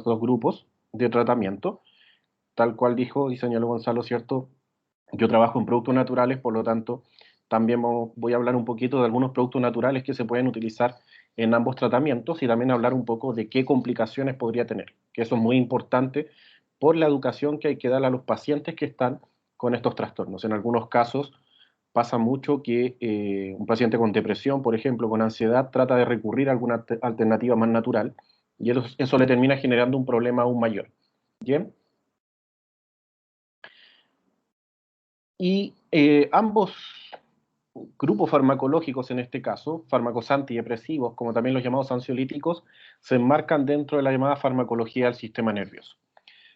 estos dos grupos de tratamiento. Tal cual dijo y señaló Gonzalo, ¿cierto? Yo trabajo en productos naturales, por lo tanto, también voy a hablar un poquito de algunos productos naturales que se pueden utilizar en ambos tratamientos y también hablar un poco de qué complicaciones podría tener, que eso es muy importante por la educación que hay que dar a los pacientes que están con estos trastornos. En algunos casos pasa mucho que un paciente con depresión, por ejemplo, con ansiedad, trata de recurrir a alguna alternativa más natural y eso le termina generando un problema aún mayor. ¿Bien? Y ambos grupos farmacológicos, en este caso, fármacos antidepresivos, como también los llamados ansiolíticos, se enmarcan dentro de la llamada farmacología del sistema nervioso.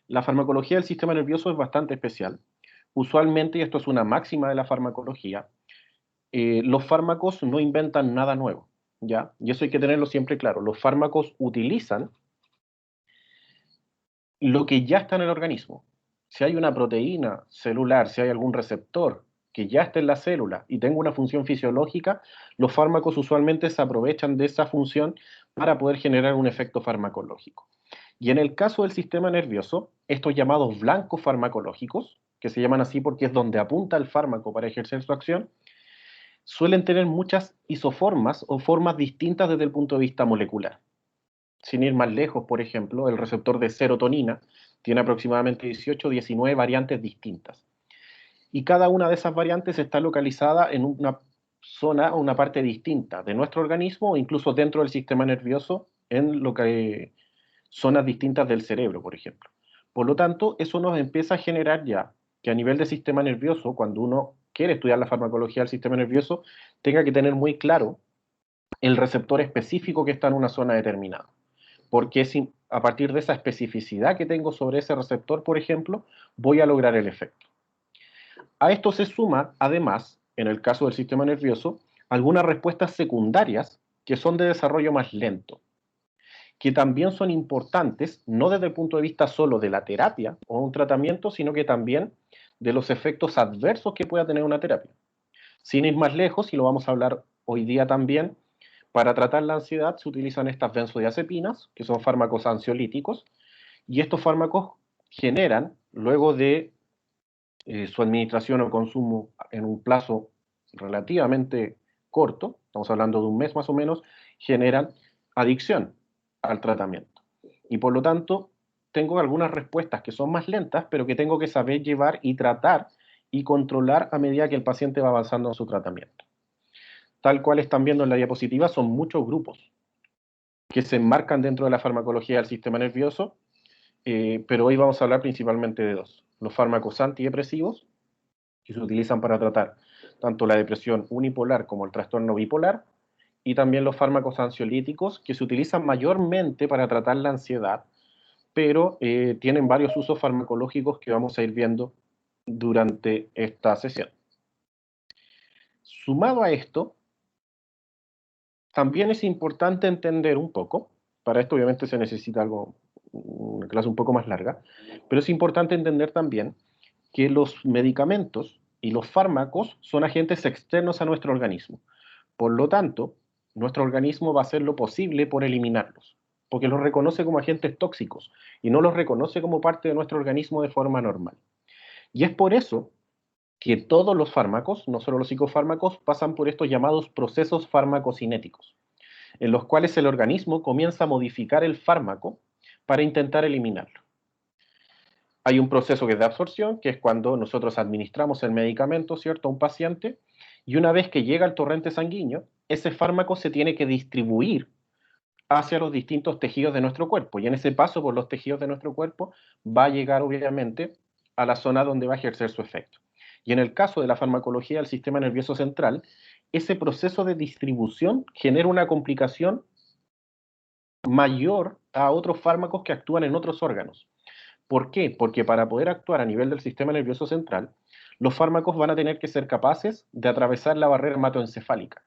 La farmacología del sistema nervioso es bastante especial. Usualmente, y esto es una máxima de la farmacología, los fármacos no inventan nada nuevo, ¿ya? Y eso hay que tenerlo siempre claro. Los fármacos utilizan lo que ya está en el organismo. Si hay una proteína celular, si hay algún receptor que ya está en la célula y tenga una función fisiológica, los fármacos usualmente se aprovechan de esa función para poder generar un efecto farmacológico. Y en el caso del sistema nervioso, estos llamados blancos farmacológicos, que se llaman así porque es donde apunta el fármaco para ejercer su acción, suelen tener muchas isoformas o formas distintas desde el punto de vista molecular. Sin ir más lejos, por ejemplo, el receptor de serotonina tiene aproximadamente 18 o 19 variantes distintas. Y cada una de esas variantes está localizada en una zona o una parte distinta de nuestro organismo o incluso dentro del sistema nervioso en zonas distintas del cerebro, por ejemplo. Por lo tanto, eso nos empieza a generar ya que a nivel de sistema nervioso, cuando uno quiere estudiar la farmacología del sistema nervioso, tenga que tener muy claro el receptor específico que está en una zona determinada porque a partir de esa especificidad que tengo sobre ese receptor, por ejemplo, voy a lograr el efecto. A esto se suma, además, en el caso del sistema nervioso, algunas respuestas secundarias que son de desarrollo más lento, que también son importantes, no desde el punto de vista solo de la terapia o un tratamiento, sino que también de los efectos adversos que pueda tener una terapia. Sin ir más lejos, y lo vamos a hablar hoy día también, para tratar la ansiedad se utilizan estas benzodiazepinas, que son fármacos ansiolíticos, y estos fármacos generan, luego de su administración o consumo en un plazo relativamente corto, estamos hablando de un mes más o menos, generan adicción al tratamiento. Y por lo tanto, tengo algunas respuestas que son más lentas, pero que tengo que saber llevar y tratar y controlar a medida que el paciente va avanzando en su tratamiento. Tal cual están viendo en la diapositiva, son muchos grupos que se enmarcan dentro de la farmacología del sistema nervioso, pero hoy vamos a hablar principalmente de dos. Los fármacos antidepresivos, que se utilizan para tratar tanto la depresión unipolar como el trastorno bipolar, y también los fármacos ansiolíticos, que se utilizan mayormente para tratar la ansiedad, pero tienen varios usos farmacológicos que vamos a ir viendo durante esta sesión. Sumado a esto, también es importante entender un poco, para esto obviamente se necesita una clase un poco más larga, pero es importante entender también que los medicamentos y los fármacos son agentes externos a nuestro organismo. Por lo tanto, nuestro organismo va a hacer lo posible por eliminarlos, porque los reconoce como agentes tóxicos y no los reconoce como parte de nuestro organismo de forma normal. Y es por eso que todos los fármacos, no solo los psicofármacos, pasan por estos llamados procesos farmacocinéticos, en los cuales el organismo comienza a modificar el fármaco para intentar eliminarlo. Hay un proceso que es de absorción, que es cuando nosotros administramos el medicamento, ¿cierto?, a un paciente, y una vez que llega al torrente sanguíneo, ese fármaco se tiene que distribuir hacia los distintos tejidos de nuestro cuerpo, y en ese paso por los tejidos de nuestro cuerpo va a llegar, obviamente, a la zona donde va a ejercer su efecto. Y en el caso de la farmacología del sistema nervioso central, ese proceso de distribución genera una complicación mayor a otros fármacos que actúan en otros órganos. ¿Por qué? Porque para poder actuar a nivel del sistema nervioso central, los fármacos van a tener que ser capaces de atravesar la barrera hematoencefálica,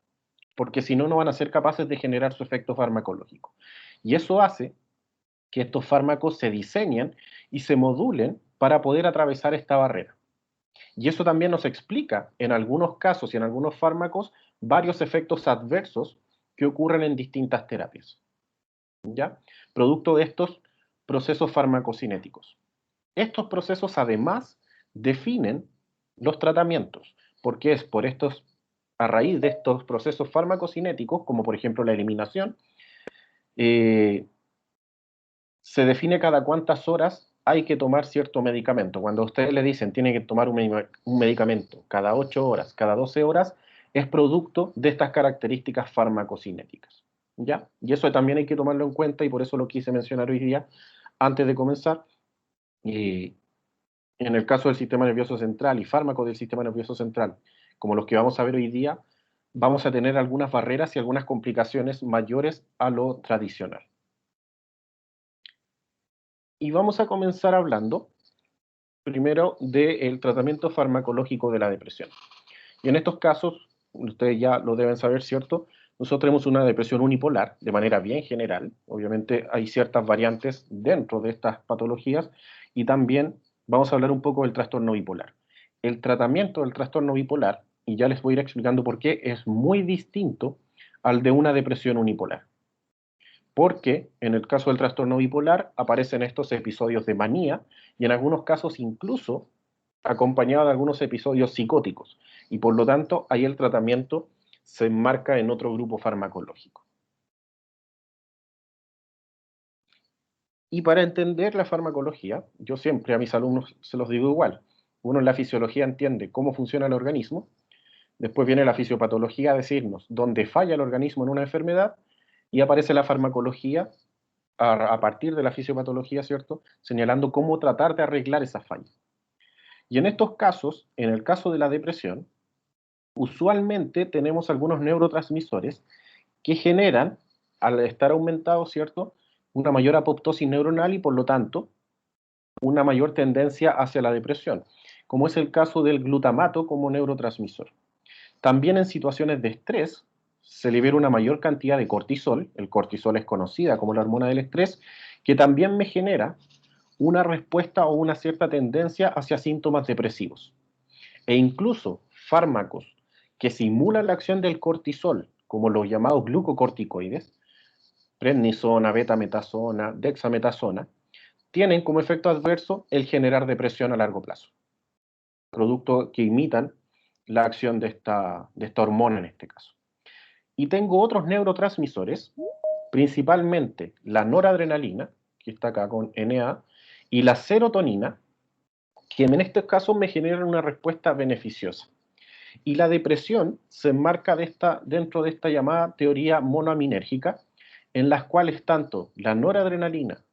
porque si no, no van a ser capaces de generar su efecto farmacológico. Y eso hace que estos fármacos se diseñen y se modulen para poder atravesar esta barrera. Y eso también nos explica, en algunos casos y en algunos fármacos, varios efectos adversos que ocurren en distintas terapias. ¿Ya? Producto de estos procesos farmacocinéticos. Estos procesos además definen los tratamientos, porque es por estos, a raíz de estos procesos farmacocinéticos, como por ejemplo la eliminación, eh, se define cada cuántas horas hay que tomar cierto medicamento. Cuando ustedes le dicen tiene que tomar un medicamento cada 8 horas, cada 12 horas, es producto de estas características farmacocinéticas. ¿Ya? Y eso también hay que tomarlo en cuenta y por eso lo quise mencionar hoy día antes de comenzar. Y en el caso del sistema nervioso central y fármacos del sistema nervioso central, como los que vamos a ver hoy día, vamos a tener algunas barreras y algunas complicaciones mayores a lo tradicional. Y vamos a comenzar hablando primero del tratamiento farmacológico de la depresión. Y en estos casos, ustedes ya lo deben saber, ¿cierto? Nosotros tenemos una depresión unipolar de manera bien general. Obviamente hay ciertas variantes dentro de estas patologías y también vamos a hablar un poco del trastorno bipolar. El tratamiento del trastorno bipolar, y ya les voy a ir explicando por qué, es muy distinto al de una depresión unipolar. Porque en el caso del trastorno bipolar aparecen estos episodios de manía y en algunos casos incluso acompañado de algunos episodios psicóticos. Y por lo tanto, ahí el tratamiento se enmarca en otro grupo farmacológico. Y para entender la farmacología, yo siempre a mis alumnos se los digo igual. Uno en la fisiología entiende cómo funciona el organismo, después viene la fisiopatología a decirnos dónde falla el organismo en una enfermedad, y aparece la farmacología a partir de la fisiopatología, ¿cierto? Señalando cómo tratar de arreglar esa falla. Y en estos casos, en el caso de la depresión, usualmente tenemos algunos neurotransmisores que generan, al estar aumentados, ¿cierto?, una mayor apoptosis neuronal y por lo tanto una mayor tendencia hacia la depresión, como es el caso del glutamato como neurotransmisor. También en situaciones de estrés se libera una mayor cantidad de cortisol, el cortisol es conocida como la hormona del estrés, que también me genera una respuesta o una cierta tendencia hacia síntomas depresivos. E incluso fármacos que simulan la acción del cortisol, como los llamados glucocorticoides, prednisona, betametasona, dexametasona, tienen como efecto adverso el generar depresión a largo plazo, producto que imitan la acción de esta hormona en este caso. Y tengo otros neurotransmisores, principalmente la noradrenalina, que está acá con NA, y la serotonina, que en estos casos me generan una respuesta beneficiosa. Y la depresión se enmarca dentro de esta llamada teoría monoaminérgica, en las cuales tanto la noradrenalina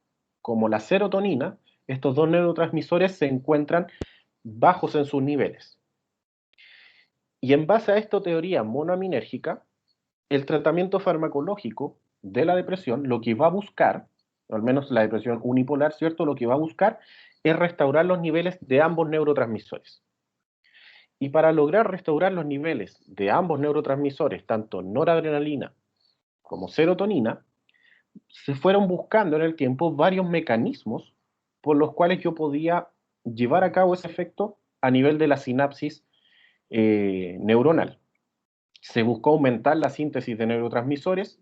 como la serotonina, estos dos neurotransmisores se encuentran bajos en sus niveles. Y en base a esta teoría monoaminérgica, el tratamiento farmacológico de la depresión lo que va a buscar, o al menos la depresión unipolar, ¿cierto? Lo que va a buscar es restaurar los niveles de ambos neurotransmisores. Y para lograr restaurar los niveles de ambos neurotransmisores, tanto noradrenalina como serotonina, se fueron buscando en el tiempo varios mecanismos por los cuales yo podía llevar a cabo ese efecto a nivel de la sinapsis neuronal. Se buscó aumentar la síntesis de neurotransmisores,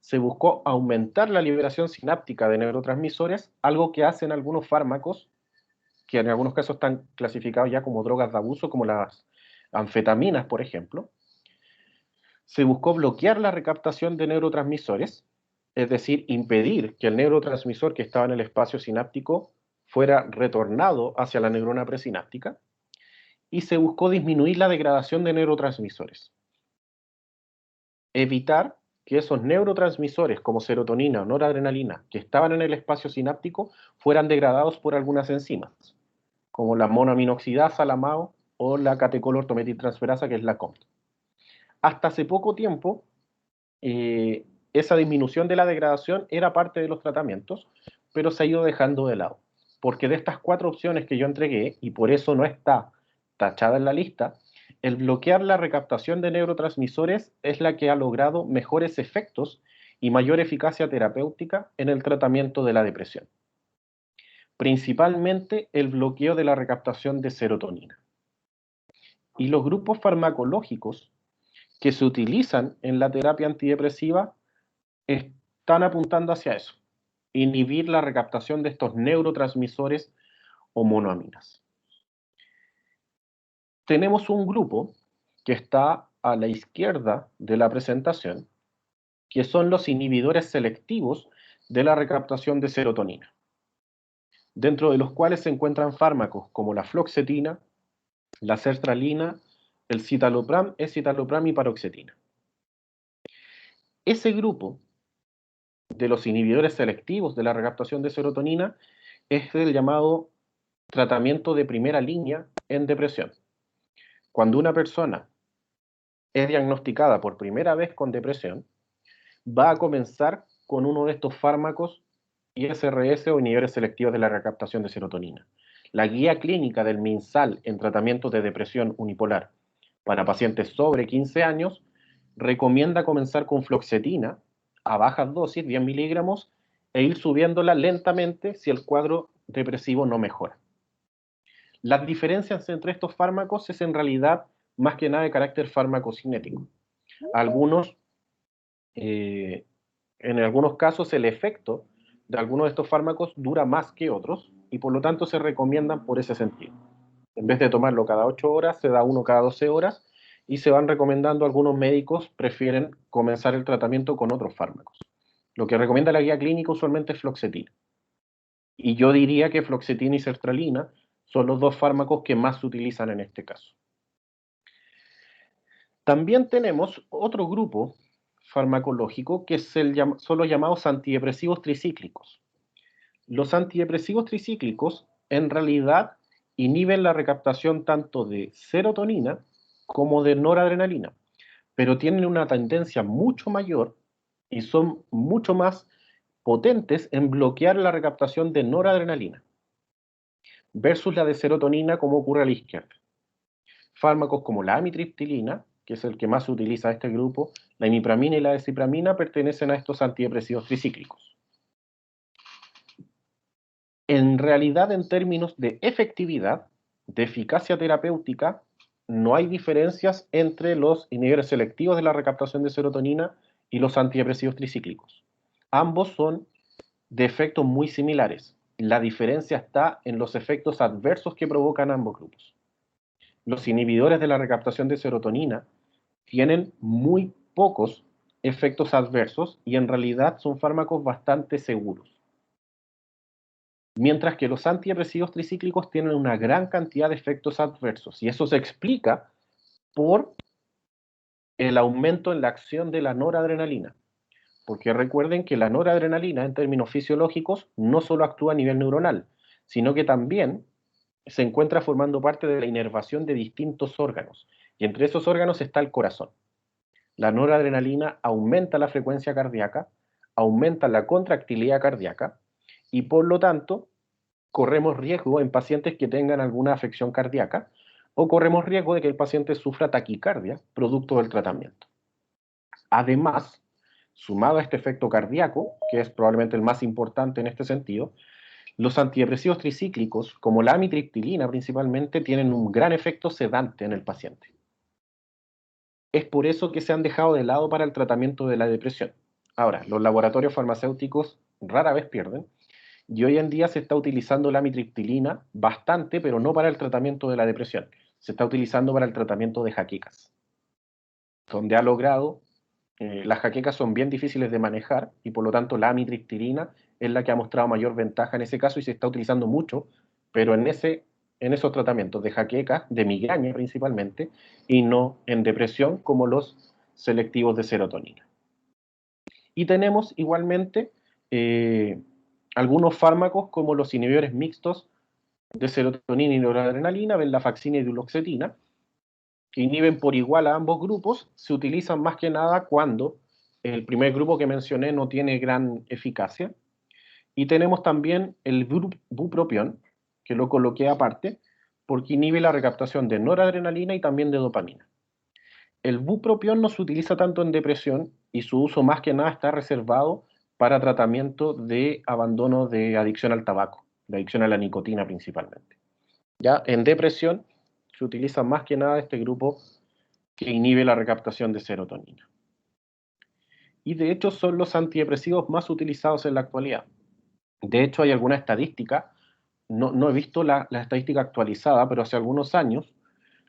se buscó aumentar la liberación sináptica de neurotransmisores, algo que hacen algunos fármacos, que en algunos casos están clasificados ya como drogas de abuso, como las anfetaminas, por ejemplo. Se buscó bloquear la recaptación de neurotransmisores, es decir, impedir que el neurotransmisor que estaba en el espacio sináptico fuera retornado hacia la neurona presináptica, y se buscó disminuir la degradación de neurotransmisores. Evitar que esos neurotransmisores como serotonina o noradrenalina que estaban en el espacio sináptico fueran degradados por algunas enzimas, como la monoaminoxidasa, la MAO, o la catecolortometiltransferasa, que es la COMT. Hasta hace poco tiempo, esa disminución de la degradación era parte de los tratamientos, pero se ha ido dejando de lado. Porque de estas 4 opciones que yo entregué, y por eso no está tachada en la lista, el bloquear la recaptación de neurotransmisores es la que ha logrado mejores efectos y mayor eficacia terapéutica en el tratamiento de la depresión. Principalmente el bloqueo de la recaptación de serotonina. Y los grupos farmacológicos que se utilizan en la terapia antidepresiva están apuntando hacia eso. inhibir la recaptación de estos neurotransmisores o monoaminas. Tenemos un grupo que está a la izquierda de la presentación, que son los inhibidores selectivos de la recaptación de serotonina, dentro de los cuales se encuentran fármacos como la fluoxetina, la sertralina, el citalopram, escitalopram y paroxetina. Ese grupo de los inhibidores selectivos de la recaptación de serotonina es el llamado tratamiento de primera línea en depresión. Cuando una persona es diagnosticada por primera vez con depresión, va a comenzar con uno de estos fármacos ISRS o inhibidores selectivos de la recaptación de serotonina. La guía clínica del MinSal en tratamiento de depresión unipolar para pacientes sobre 15 años recomienda comenzar con fluoxetina a bajas dosis, 10 miligramos, e ir subiéndola lentamente si el cuadro depresivo no mejora. Las diferencias entre estos fármacos es en realidad más que nada de carácter farmacocinético. Algunos, en algunos casos el efecto de algunos de estos fármacos dura más que otros y por lo tanto se recomiendan por ese sentido. En vez de tomarlo cada 8 horas, se da uno cada 12 horas y se van recomendando, algunos médicos prefieren comenzar el tratamiento con otros fármacos. Lo que recomienda la guía clínica usualmente es fluoxetina. Y yo diría que fluoxetina y sertralina son los dos fármacos que más se utilizan en este caso. También tenemos otro grupo farmacológico que son los llamados antidepresivos tricíclicos. Los antidepresivos tricíclicos en realidad inhiben la recaptación tanto de serotonina como de noradrenalina, pero tienen una tendencia mucho mayor y son mucho más potentes en bloquear la recaptación de noradrenalina versus la de serotonina, como ocurre a la izquierda. Fármacos como la amitriptilina, que es el que más se utiliza en este grupo, la imipramina y la desipramina pertenecen a estos antidepresivos tricíclicos. En realidad, en términos de efectividad, de eficacia terapéutica, no hay diferencias entre los inhibidores selectivos de la recaptación de serotonina y los antidepresivos tricíclicos. Ambos son de efectos muy similares. La diferencia está en los efectos adversos que provocan ambos grupos. Los inhibidores de la recaptación de serotonina tienen muy pocos efectos adversos y en realidad son fármacos bastante seguros. Mientras que los antidepresivos tricíclicos tienen una gran cantidad de efectos adversos y eso se explica por el aumento en la acción de la noradrenalina. Porque recuerden que la noradrenalina, en términos fisiológicos, no solo actúa a nivel neuronal, sino que también se encuentra formando parte de la inervación de distintos órganos. Y entre esos órganos está el corazón. La noradrenalina aumenta la frecuencia cardíaca, aumenta la contractilidad cardíaca y por lo tanto corremos riesgo en pacientes que tengan alguna afección cardíaca o corremos riesgo de que el paciente sufra taquicardia producto del tratamiento. Además, sumado a este efecto cardíaco, que es probablemente el más importante en este sentido, los antidepresivos tricíclicos, como la amitriptilina principalmente, tienen un gran efecto sedante en el paciente. Es por eso que se han dejado de lado para el tratamiento de la depresión. Ahora, los laboratorios farmacéuticos rara vez pierden, y hoy en día se está utilizando la amitriptilina bastante, pero no para el tratamiento de la depresión. Se está utilizando para el tratamiento de jaquecas, donde ha logrado, las jaquecas son bien difíciles de manejar y por lo tanto la amitriptilina es la que ha mostrado mayor ventaja en ese caso y se está utilizando mucho, pero en esos tratamientos de jaquecas, de migraña principalmente, y no en depresión como los selectivos de serotonina. Y tenemos igualmente algunos fármacos como los inhibidores mixtos de serotonina y noradrenalina, venlafaxina y duloxetina, que inhiben por igual a ambos grupos, se utilizan más que nada cuando el primer grupo que mencioné no tiene gran eficacia. Y tenemos también el bupropión, que lo coloqué aparte, porque inhibe la recaptación de noradrenalina y también de dopamina. El bupropión no se utiliza tanto en depresión y su uso más que nada está reservado para tratamiento de abandono de adicción al tabaco, de adicción a la nicotina principalmente. Ya en depresión se utiliza más que nada este grupo que inhibe la recaptación de serotonina. Y de hecho son los antidepresivos más utilizados en la actualidad. De hecho, hay alguna estadística, no he visto la estadística actualizada, pero hace algunos años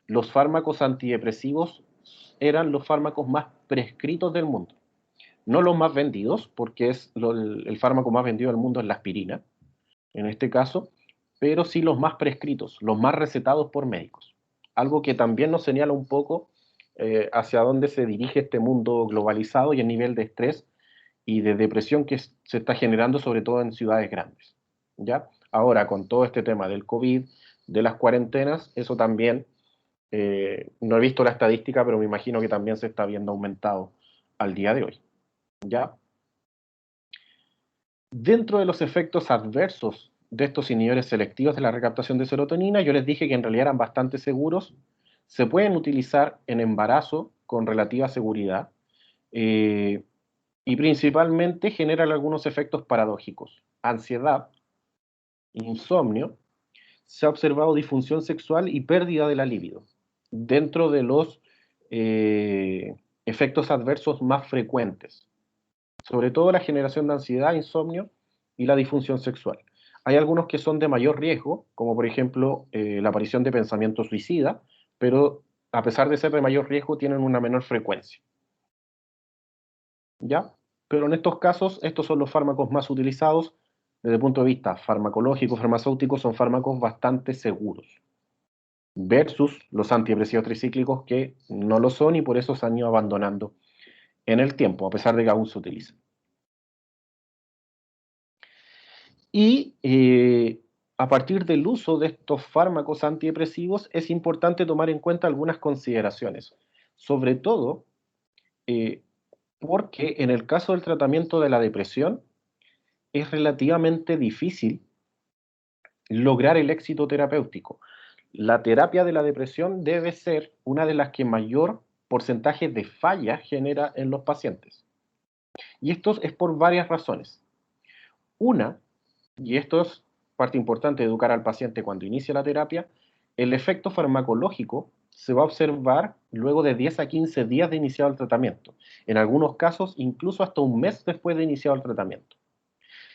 los fármacos antidepresivos eran los fármacos más prescritos del mundo. No los más vendidos, porque el fármaco más vendido del mundo es la aspirina, en este caso, pero sí los más prescritos, los más recetados por médicos. Algo que también nos señala un poco hacia dónde se dirige este mundo globalizado y el nivel de estrés y de depresión que se está generando sobre todo en ciudades grandes. ¿Ya? Ahora, con todo este tema del COVID, de las cuarentenas, eso también, no he visto la estadística, pero me imagino que también se está viendo aumentado al día de hoy. ¿Ya? Dentro de los efectos adversos de estos inhibidores selectivos de la recaptación de serotonina, yo les dije que en realidad eran bastante seguros, se pueden utilizar en embarazo con relativa seguridad, eh, y principalmente generan algunos efectos paradójicos. Ansiedad, insomnio, se ha observado disfunción sexual y pérdida de la libido dentro de los efectos adversos más frecuentes, sobre todo la generación de ansiedad, insomnio y la disfunción sexual. Hay algunos que son de mayor riesgo, como por ejemplo la aparición de pensamiento suicida, pero a pesar de ser de mayor riesgo tienen una menor frecuencia. ¿Ya? Pero en estos casos, estos son los fármacos más utilizados desde el punto de vista farmacológico, farmacéutico, son fármacos bastante seguros, versus los antidepresivos tricíclicos que no lo son y por eso se han ido abandonando en el tiempo, a pesar de que aún se utilizan. Y a partir del uso de estos fármacos antidepresivos es importante tomar en cuenta algunas consideraciones, sobre todo eh, porque en el caso del tratamiento de la depresión es relativamente difícil lograr el éxito terapéutico. La terapia de la depresión debe ser una de las que mayor porcentaje de falla genera en los pacientes. Y esto es por varias razones. Una, y esto es parte importante de educar al paciente cuando inicia la terapia, el efecto farmacológico se va a observar luego de 10 a 15 días de iniciado el tratamiento. En algunos casos, incluso hasta un mes después de iniciado el tratamiento.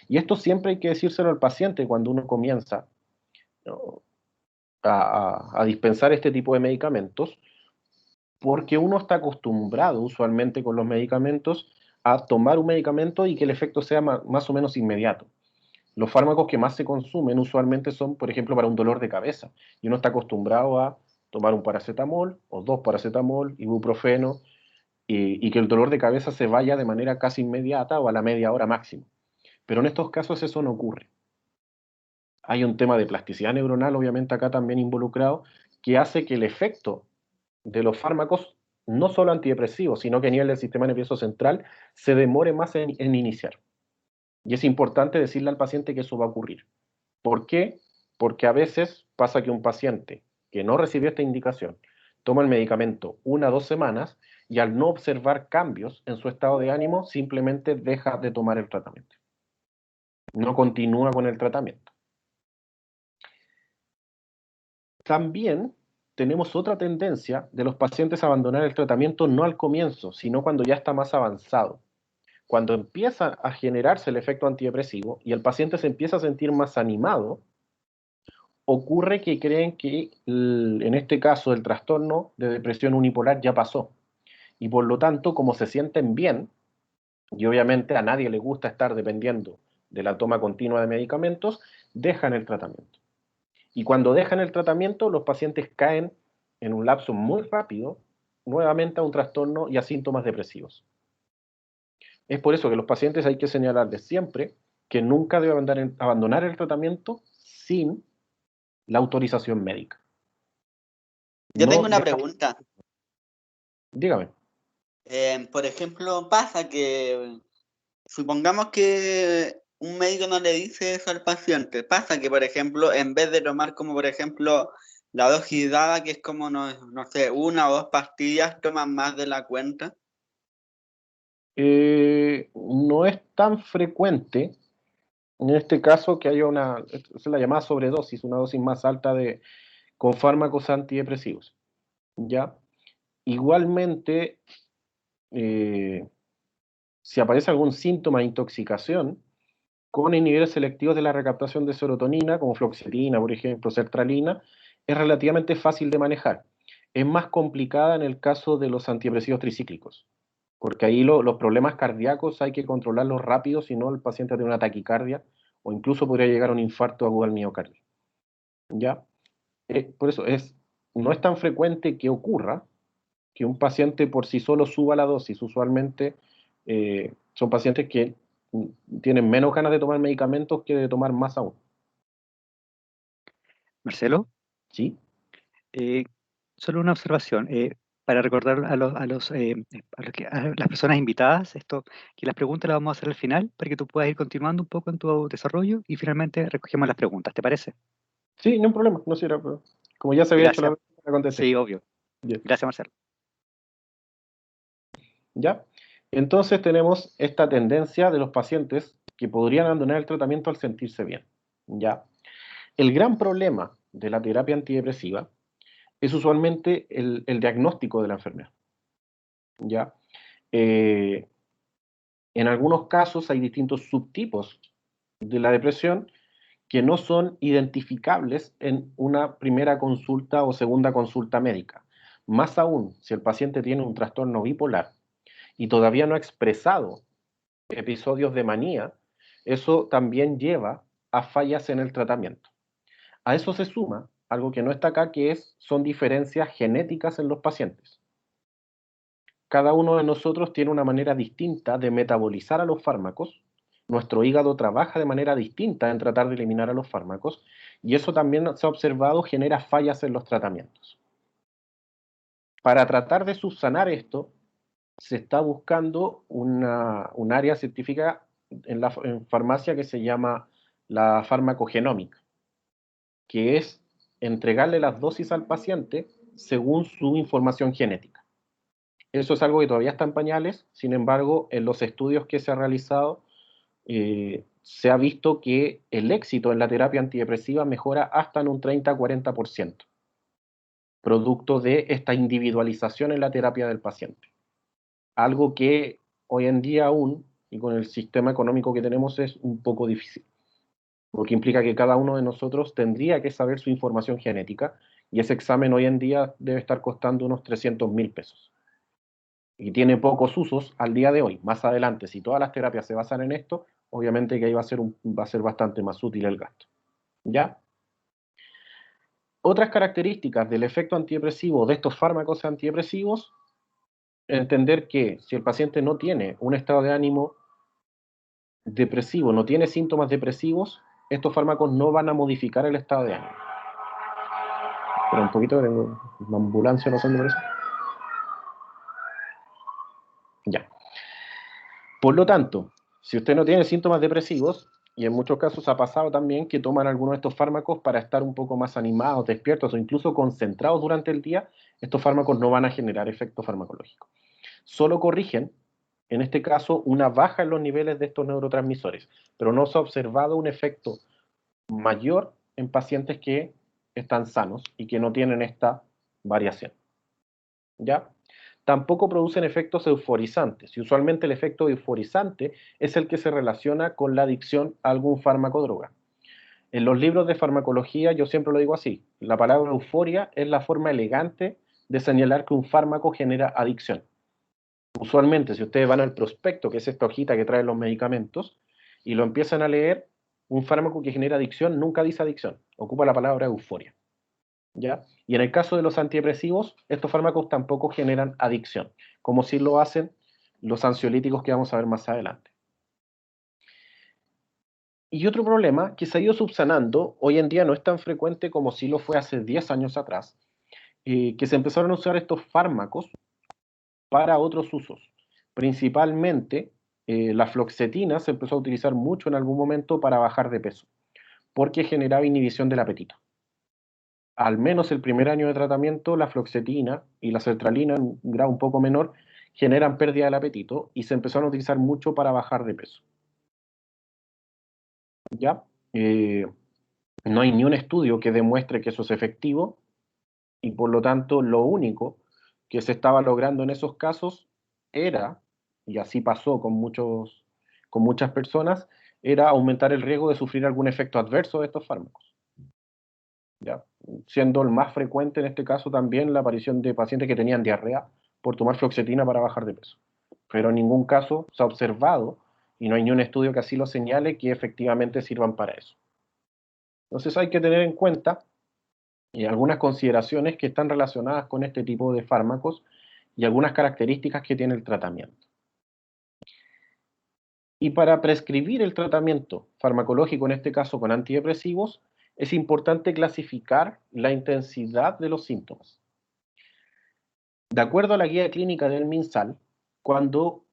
Y esto siempre hay que decírselo al paciente cuando uno comienza, ¿no?, a dispensar este tipo de medicamentos, porque uno está acostumbrado usualmente con los medicamentos a tomar un medicamento y que el efecto sea más o menos inmediato. Los fármacos que más se consumen usualmente son, por ejemplo, para un dolor de cabeza. Y uno está acostumbrado a tomar un paracetamol o dos paracetamol, ibuprofeno, y que el dolor de cabeza se vaya de manera casi inmediata o a la media hora máximo. Pero en estos casos eso no ocurre. Hay un tema de plasticidad neuronal, obviamente, acá también involucrado, que hace que el efecto de los fármacos, no solo antidepresivos, sino que a nivel del sistema nervioso central, se demore más en iniciar. Y es importante decirle al paciente que eso va a ocurrir. ¿Por qué? Porque a veces pasa que un paciente que no recibió esta indicación toma el medicamento 1 o 2 semanas y al no observar cambios en su estado de ánimo, simplemente deja de tomar el tratamiento. No continúa con el tratamiento. También tenemos otra tendencia de los pacientes a abandonar el tratamiento no al comienzo, sino cuando ya está más avanzado. Cuando empieza a generarse el efecto antidepresivo y el paciente se empieza a sentir más animado, ocurre que creen que en este caso el trastorno de depresión unipolar ya pasó. Y por lo tanto, como se sienten bien, y obviamente a nadie le gusta estar dependiendo de la toma continua de medicamentos, dejan el tratamiento. Y cuando dejan el tratamiento, los pacientes caen en un lapso muy rápido nuevamente a un trastorno y a síntomas depresivos. Es por eso que los pacientes hay que señalarles siempre que nunca deben abandonar el tratamiento sin la autorización médica. Yo tengo No una dejar... pregunta. Dígame. Por ejemplo, pasa que supongamos que un médico no le dice eso al paciente. Pasa que, por ejemplo, en vez de tomar como, por ejemplo, la dosis dada, que es como, no sé, 1 o 2 pastillas, toman más de la cuenta. No es tan frecuente en este caso que haya es la llamada sobredosis, una dosis más alta con fármacos antidepresivos. ¿Ya? Igualmente, si aparece algún síntoma de intoxicación, con inhibidores selectivos de la recaptación de serotonina, como fluoxetina, por ejemplo, sertralina, es relativamente fácil de manejar. Es más complicada en el caso de los antidepresivos tricíclicos, porque ahí los problemas cardíacos hay que controlarlos rápido, si no el paciente tiene una taquicardia o incluso podría llegar a un infarto agudo al miocardio. ¿Ya? Por eso no es tan frecuente que ocurra que un paciente por sí solo suba la dosis. Usualmente son pacientes que tienen menos ganas de tomar medicamentos que de tomar más aún. Marcelo, ¿Sí? eh, solo una observación. Para recordar a las personas invitadas, que las preguntas las vamos a hacer al final para que tú puedas ir continuando un poco en tu desarrollo y finalmente recogemos las preguntas. ¿Te parece? Sí, no hay problema. No sé, como ya se había hecho Gracias. la contesté. Sí, obvio. Ya. Gracias, Marcelo. ¿Ya? Entonces tenemos esta tendencia de los pacientes que podrían abandonar el tratamiento al sentirse bien. ¿Ya? El gran problema de la terapia antidepresiva es usualmente el diagnóstico de la enfermedad. ¿Ya? Eh, en algunos casos hay distintos subtipos de la depresión que no son identificables en una primera consulta o segunda consulta médica. Más aún, si el paciente tiene un trastorno bipolar y todavía no ha expresado episodios de manía, eso también lleva a fallas en el tratamiento. A eso se suma algo que no está acá, son diferencias genéticas en los pacientes. Cada uno de nosotros tiene una manera distinta de metabolizar a los fármacos. Nuestro hígado trabaja de manera distinta en tratar de eliminar a los fármacos y eso también se ha observado genera fallas en los tratamientos. Para tratar de subsanar esto, se está buscando un área científica en farmacia que se llama la farmacogenómica, que es entregarle las dosis al paciente según su información genética. Eso es algo que todavía está en pañales, sin embargo, en los estudios que se han realizado, se ha visto que el éxito en la terapia antidepresiva mejora hasta en un 30-40%, producto de esta individualización en la terapia del paciente. Algo que hoy en día aún, y con el sistema económico que tenemos, es un poco difícil, porque implica que cada uno de nosotros tendría que saber su información genética, y ese examen hoy en día debe estar costando unos 300.000 pesos. Y tiene pocos usos al día de hoy. Más adelante, si todas las terapias se basan en esto, obviamente que ahí va a ser bastante más útil el gasto. ¿Ya? Otras características del efecto antidepresivo de estos fármacos antidepresivos, entender que si el paciente no tiene un estado de ánimo depresivo, no tiene síntomas depresivos, estos fármacos no van a modificar el estado de ánimo. Pero un poquito, tengo una ambulancia, no sé dónde parece. Ya. Por lo tanto, si usted no tiene síntomas depresivos, y en muchos casos ha pasado también que toman algunos de estos fármacos para estar un poco más animados, despiertos o incluso concentrados durante el día, estos fármacos no van a generar efecto farmacológico. Solo corrigen, en este caso, una baja en los niveles de estos neurotransmisores, pero no se ha observado un efecto mayor en pacientes que están sanos y que no tienen esta variación. ¿Ya? Tampoco producen efectos euforizantes, y usualmente el efecto euforizante es el que se relaciona con la adicción a algún fármaco o droga. En los libros de farmacología yo siempre lo digo así, la palabra euforia es la forma elegante de señalar que un fármaco genera adicción. Usualmente, si ustedes van al prospecto, que es esta hojita que trae los medicamentos, y lo empiezan a leer, un fármaco que genera adicción nunca dice adicción, ocupa la palabra euforia. ¿Ya? Y en el caso de los antidepresivos, estos fármacos tampoco generan adicción, como sí lo hacen los ansiolíticos que vamos a ver más adelante. Y otro problema que se ha ido subsanando, hoy en día no es tan frecuente como sí lo fue hace 10 años atrás, que se empezaron a usar estos fármacos para otros usos. Principalmente, la fluoxetina se empezó a utilizar mucho en algún momento para bajar de peso, porque generaba inhibición del apetito. Al menos el primer año de tratamiento, la fluoxetina y la sertralina, en un grado un poco menor, generan pérdida del apetito y se empezaron a utilizar mucho para bajar de peso. ¿Ya? No hay ni un estudio que demuestre que eso es efectivo y por lo tanto lo único que se estaba logrando en esos casos era, y así pasó con muchas personas, era aumentar el riesgo de sufrir algún efecto adverso de estos fármacos. ¿Ya? Siendo el más frecuente en este caso también la aparición de pacientes que tenían diarrea por tomar fluoxetina para bajar de peso. Pero en ningún caso se ha observado, y no hay ni un estudio que así lo señale, que efectivamente sirvan para eso. Entonces hay que tener en cuenta algunas consideraciones que están relacionadas con este tipo de fármacos y algunas características que tiene el tratamiento. Y para prescribir el tratamiento farmacológico, en este caso con antidepresivos, es importante clasificar la intensidad de los síntomas. De acuerdo a la guía clínica del MinSal, cuando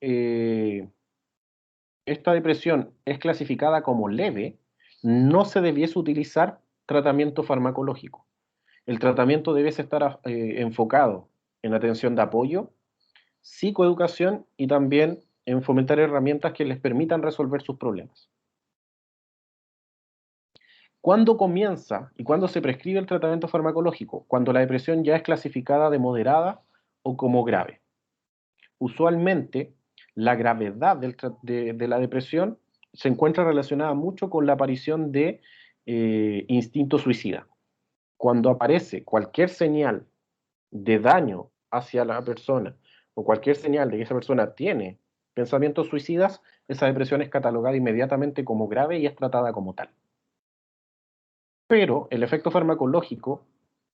esta depresión es clasificada como leve, no se debiese utilizar tratamiento farmacológico. El tratamiento debe estar enfocado en atención de apoyo, psicoeducación y también en fomentar herramientas que les permitan resolver sus problemas. ¿Cuándo comienza y cuándo se prescribe el tratamiento farmacológico? Cuando la depresión ya es clasificada de moderada o como grave. Usualmente, la gravedad de la depresión se encuentra relacionada mucho con la aparición de instinto suicida. Cuando aparece cualquier señal de daño hacia la persona o cualquier señal de que esa persona tiene pensamientos suicidas, esa depresión es catalogada inmediatamente como grave y es tratada como tal. Pero el efecto farmacológico,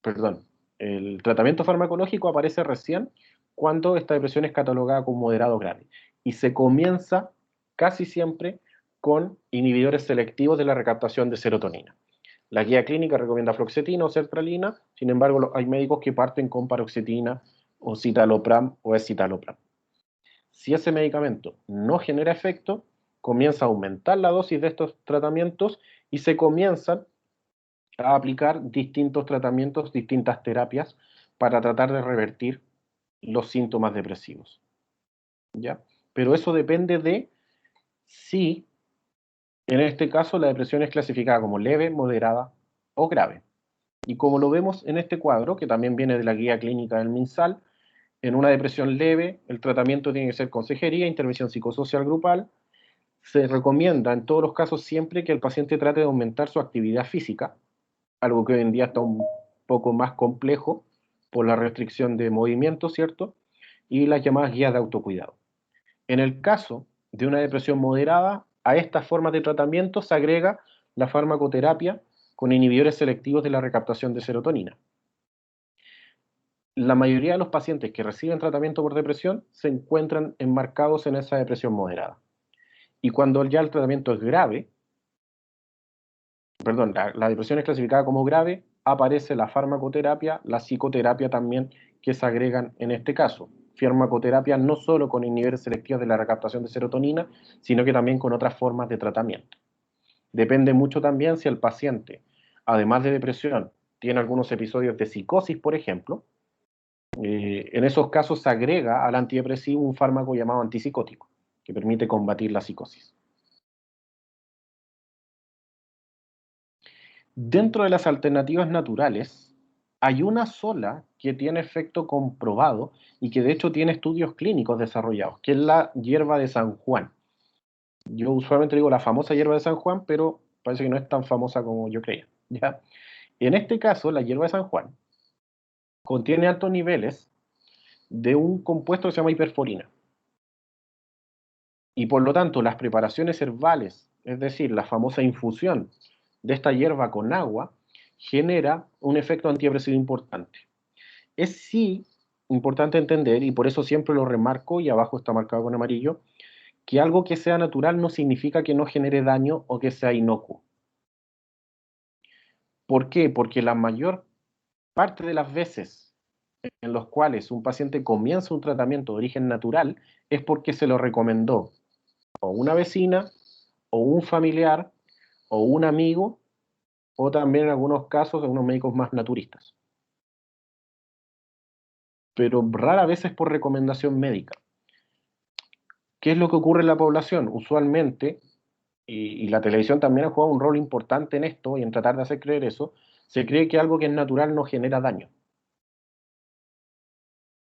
perdón, el tratamiento farmacológico aparece recién cuando esta depresión es catalogada como moderado grave y se comienza casi siempre con inhibidores selectivos de la recaptación de serotonina. La guía clínica recomienda fluoxetina o sertralina, sin embargo hay médicos que parten con paroxetina o citalopram o escitalopram. Si ese medicamento no genera efecto, comienza a aumentar la dosis de estos tratamientos y se comienzan a aplicar distintos tratamientos, distintas terapias para tratar de revertir los síntomas depresivos. ¿Ya? Pero eso depende de si, en este caso, la depresión es clasificada como leve, moderada o grave. Y como lo vemos en este cuadro, que también viene de la guía clínica del MinSal, en una depresión leve, el tratamiento tiene que ser consejería, intervención psicosocial grupal. Se recomienda en todos los casos siempre que el paciente trate de aumentar su actividad física, algo que hoy en día está un poco más complejo por la restricción de movimiento, ¿cierto? Y las llamadas guías de autocuidado. En el caso de una depresión moderada, a estas formas de tratamiento se agrega la farmacoterapia con inhibidores selectivos de la recaptación de serotonina. La mayoría de los pacientes que reciben tratamiento por depresión se encuentran enmarcados en esa depresión moderada. Y cuando ya el tratamiento es grave, perdón, la depresión es clasificada como grave, aparece la farmacoterapia, la psicoterapia también, que se agregan en este caso. Farmacoterapia no solo con inhibidores selectivos de la recaptación de serotonina, sino que también con otras formas de tratamiento. Depende mucho también si el paciente, además de depresión, tiene algunos episodios de psicosis, por ejemplo. En esos casos se agrega al antidepresivo un fármaco llamado antipsicótico, que permite combatir la psicosis. Dentro de las alternativas naturales, hay una sola que tiene efecto comprobado y que de hecho tiene estudios clínicos desarrollados, que es la hierba de San Juan. Yo usualmente digo la famosa hierba de San Juan, pero parece que no es tan famosa como yo creía, ¿ya? En este caso, la hierba de San Juan contiene altos niveles de un compuesto que se llama hiperforina. Y por lo tanto, las preparaciones herbales, es decir, la famosa infusión de esta hierba con agua, genera un efecto antidepresivo importante. Es sí importante entender, y por eso siempre lo remarco, y abajo está marcado con amarillo, que algo que sea natural no significa que no genere daño o que sea inocuo. ¿Por qué? Porque la mayor parte de las veces en los cuales un paciente comienza un tratamiento de origen natural es porque se lo recomendó o una vecina, o un familiar, o un amigo, o también en algunos casos algunos médicos más naturistas. Pero rara vez es por recomendación médica. ¿Qué es lo que ocurre en la población? Usualmente, y la televisión también ha jugado un rol importante en esto y en tratar de hacer creer eso, se cree que algo que es natural no genera daño.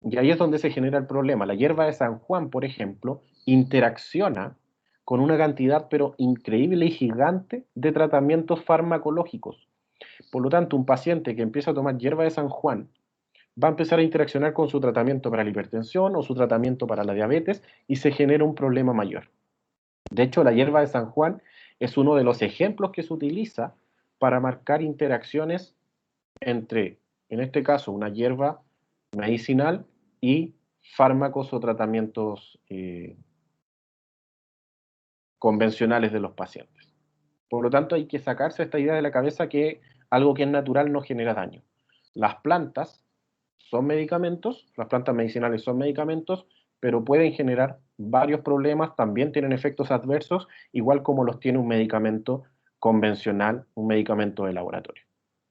Y ahí es donde se genera el problema. La hierba de San Juan, por ejemplo, interacciona con una cantidad pero increíble y gigante de tratamientos farmacológicos. Por lo tanto, un paciente que empieza a tomar hierba de San Juan va a empezar a interaccionar con su tratamiento para la hipertensión o su tratamiento para la diabetes y se genera un problema mayor. De hecho, la hierba de San Juan es uno de los ejemplos que se utiliza para marcar interacciones entre, en este caso, una hierba medicinal y fármacos o tratamientos convencionales de los pacientes. Por lo tanto, hay que sacarse esta idea de la cabeza que algo que es natural no genera daño. Las plantas son medicamentos, las plantas medicinales son medicamentos, pero pueden generar varios problemas, también tienen efectos adversos, igual como los tiene un medicamento convencional, un medicamento de laboratorio.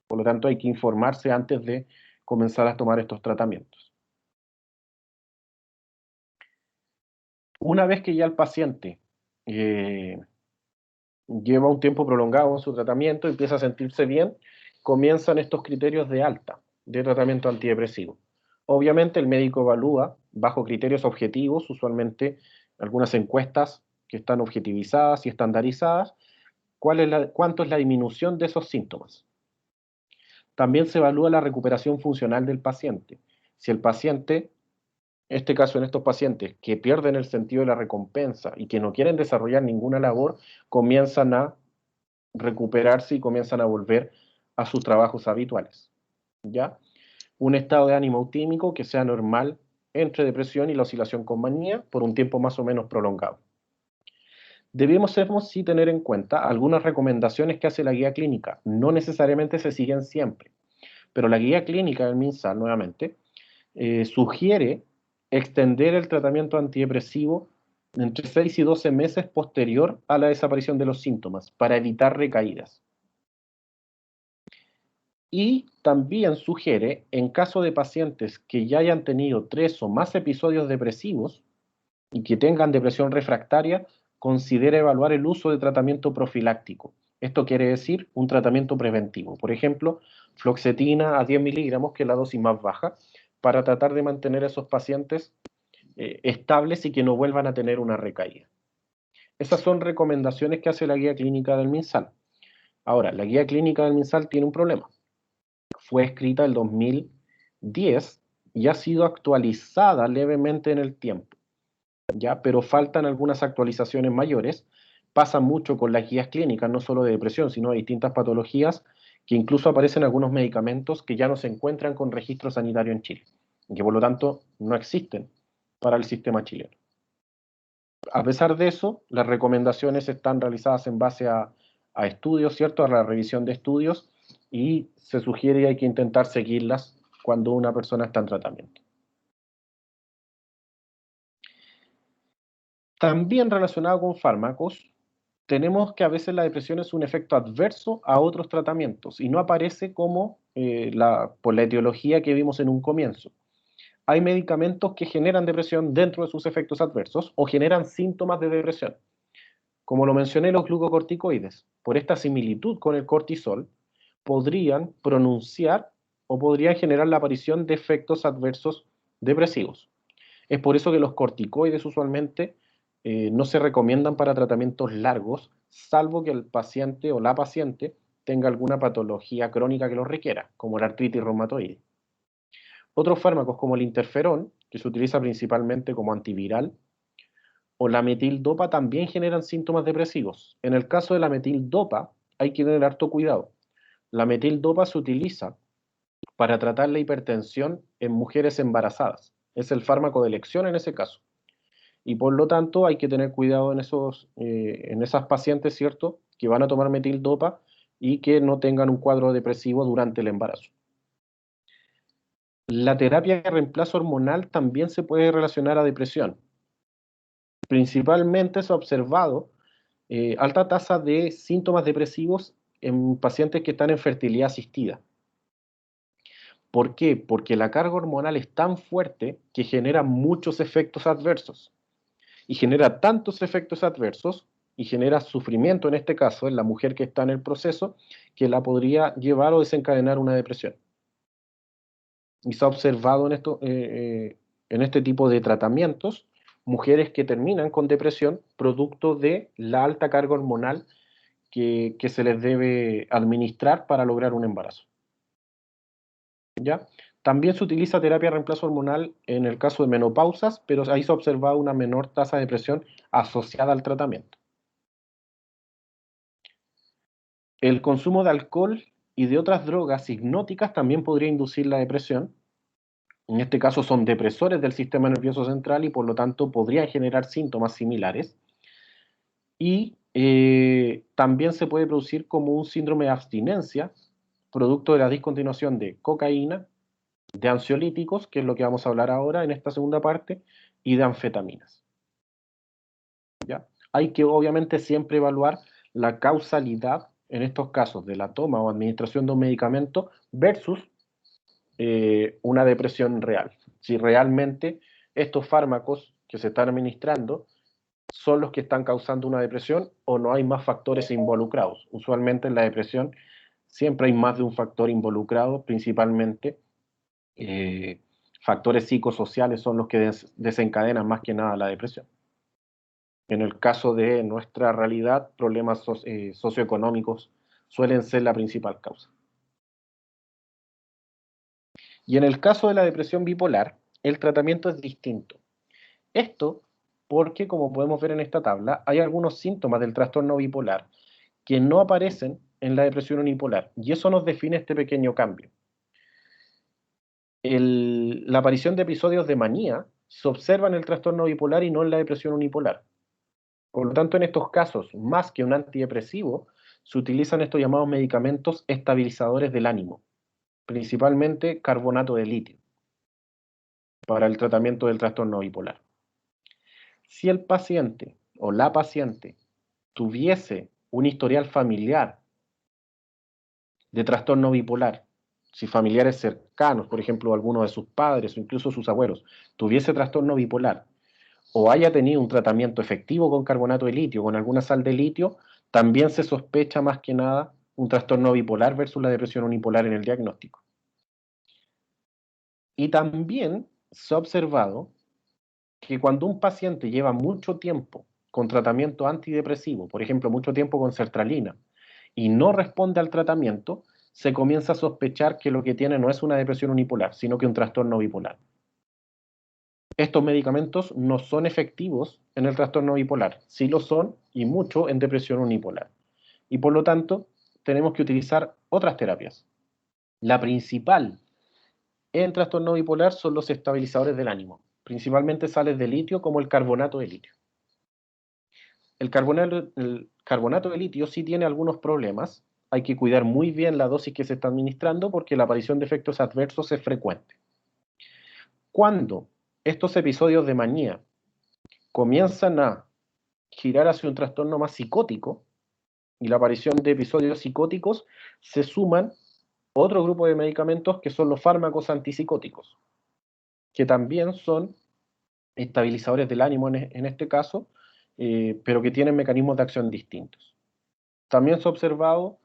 Por lo tanto, hay que informarse antes de comenzar a tomar estos tratamientos. Una vez que ya el paciente lleva un tiempo prolongado en su tratamiento, empieza a sentirse bien, comienzan estos criterios de alta de tratamiento antidepresivo. Obviamente el médico evalúa bajo criterios objetivos, usualmente algunas encuestas que están objetivizadas y estandarizadas, cuánto es la disminución de esos síntomas. También se evalúa la recuperación funcional del paciente. Si el paciente, en este caso en estos pacientes que pierden el sentido de la recompensa y que no quieren desarrollar ninguna labor, comienzan a recuperarse y comienzan a volver a sus trabajos habituales. ¿Ya? Un estado de ánimo eutímico que sea normal entre depresión y la oscilación con manía por un tiempo más o menos prolongado. Debemos sí tener en cuenta algunas recomendaciones que hace la guía clínica. No necesariamente se siguen siempre, pero la guía clínica del MinSal, nuevamente, sugiere extender el tratamiento antidepresivo entre 6 y 12 meses posterior a la desaparición de los síntomas para evitar recaídas. Y también sugiere, en caso de pacientes que ya hayan tenido 3 o más episodios depresivos y que tengan depresión refractaria, considera evaluar el uso de tratamiento profiláctico. Esto quiere decir un tratamiento preventivo. Por ejemplo, fluoxetina a 10 miligramos, que es la dosis más baja, para tratar de mantener a esos pacientes estables y que no vuelvan a tener una recaída. Esas son recomendaciones que hace la guía clínica del MinSal. Ahora, la guía clínica del MinSal tiene un problema. Fue escrita en 2010 y ha sido actualizada levemente en el tiempo, ¿ya? Pero faltan algunas actualizaciones mayores. Pasa mucho con las guías clínicas, no solo de depresión, sino de distintas patologías, que incluso aparecen algunos medicamentos que ya no se encuentran con registro sanitario en Chile, y que por lo tanto no existen para el sistema chileno. A pesar de eso, las recomendaciones están realizadas en base a estudios, ¿cierto? A la revisión de estudios, y se sugiere y hay que intentar seguirlas cuando una persona está en tratamiento. También relacionado con fármacos, tenemos que a veces la depresión es un efecto adverso a otros tratamientos y no aparece como por la etiología que vimos en un comienzo. Hay medicamentos que generan depresión dentro de sus efectos adversos o generan síntomas de depresión. Como lo mencioné, los glucocorticoides, por esta similitud con el cortisol, podrían pronunciar o podrían generar la aparición de efectos adversos depresivos. Es por eso que los corticoides usualmente no se recomiendan para tratamientos largos, salvo que el paciente o la paciente tenga alguna patología crónica que lo requiera, como la artritis reumatoide. Otros fármacos como el interferón, que se utiliza principalmente como antiviral, o la metildopa también generan síntomas depresivos. En el caso de la metildopa hay que tener harto cuidado. La metildopa se utiliza para tratar la hipertensión en mujeres embarazadas. Es el fármaco de elección en ese caso. Y por lo tanto hay que tener cuidado en esas pacientes, ¿cierto?, que van a tomar metildopa y que no tengan un cuadro depresivo durante el embarazo. La terapia de reemplazo hormonal también se puede relacionar a depresión. Principalmente se ha observado alta tasa de síntomas depresivos en pacientes que están en fertilidad asistida. ¿Por qué? Porque la carga hormonal es tan fuerte que genera muchos efectos adversos. Y genera tantos efectos adversos y genera sufrimiento, en este caso, en la mujer que está en el proceso, que la podría llevar o desencadenar una depresión. Y se ha observado en este tipo de tratamientos mujeres que terminan con depresión producto de la alta carga hormonal que se les debe administrar para lograr un embarazo. ¿Ya? También se utiliza terapia de reemplazo hormonal en el caso de menopausas, pero ahí se ha observado una menor tasa de depresión asociada al tratamiento. El consumo de alcohol y de otras drogas hipnóticas también podría inducir la depresión. En este caso son depresores del sistema nervioso central y por lo tanto podrían generar síntomas similares. Y también se puede producir como un síndrome de abstinencia, producto de la discontinuación de cocaína, de ansiolíticos, que es lo que vamos a hablar ahora en esta segunda parte, y de anfetaminas. ¿Ya? Hay que obviamente siempre evaluar la causalidad en estos casos de la toma o administración de un medicamento versus una depresión real. Si realmente estos fármacos que se están administrando son los que están causando una depresión o no hay más factores involucrados. Usualmente en la depresión siempre hay más de un factor involucrado, principalmente factores psicosociales son los que desencadenan más que nada la depresión. En el caso de nuestra realidad, problemas socioeconómicos suelen ser la principal causa. Y en el caso de la depresión bipolar, el tratamiento es distinto. Esto porque, como podemos ver en esta tabla, hay algunos síntomas del trastorno bipolar que no aparecen en la depresión unipolar, y eso nos define este pequeño cambio. La aparición de episodios de manía se observa en el trastorno bipolar y no en la depresión unipolar. Por lo tanto, en estos casos, más que un antidepresivo, se utilizan estos llamados medicamentos estabilizadores del ánimo, principalmente carbonato de litio, para el tratamiento del trastorno bipolar. Si el paciente o la paciente tuviese un historial familiar de trastorno bipolar, si familiares cercanos, por ejemplo, alguno de sus padres o incluso sus abuelos, tuviese trastorno bipolar o haya tenido un tratamiento efectivo con carbonato de litio, con alguna sal de litio, también se sospecha más que nada un trastorno bipolar versus la depresión unipolar en el diagnóstico. Y también se ha observado que cuando un paciente lleva mucho tiempo con tratamiento antidepresivo, por ejemplo, mucho tiempo con sertralina, y no responde al tratamiento, se comienza a sospechar que lo que tiene no es una depresión unipolar, sino que un trastorno bipolar. Estos medicamentos no son efectivos en el trastorno bipolar, sí lo son y mucho en depresión unipolar. Y por lo tanto, tenemos que utilizar otras terapias. La principal en trastorno bipolar son los estabilizadores del ánimo, principalmente sales de litio como el carbonato de litio. El carbonato de litio sí tiene algunos problemas. Hay que cuidar muy bien la dosis que se está administrando porque la aparición de efectos adversos es frecuente. Cuando estos episodios de manía comienzan a girar hacia un trastorno más psicótico y la aparición de episodios psicóticos, se suman otro grupo de medicamentos que son los fármacos antipsicóticos, que también son estabilizadores del ánimo en este caso, pero que tienen mecanismos de acción distintos. También se ha observado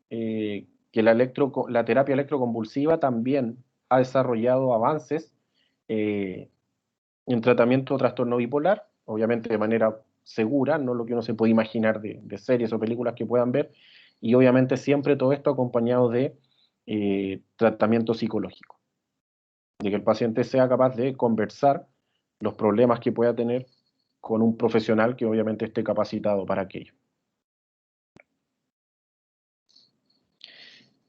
que la terapia electroconvulsiva también ha desarrollado avances en tratamiento de trastorno bipolar, obviamente de manera segura, no lo que uno se puede imaginar de series o películas que puedan ver, y obviamente siempre todo esto acompañado de tratamiento psicológico, de que el paciente sea capaz de conversar los problemas que pueda tener con un profesional que obviamente esté capacitado para aquello.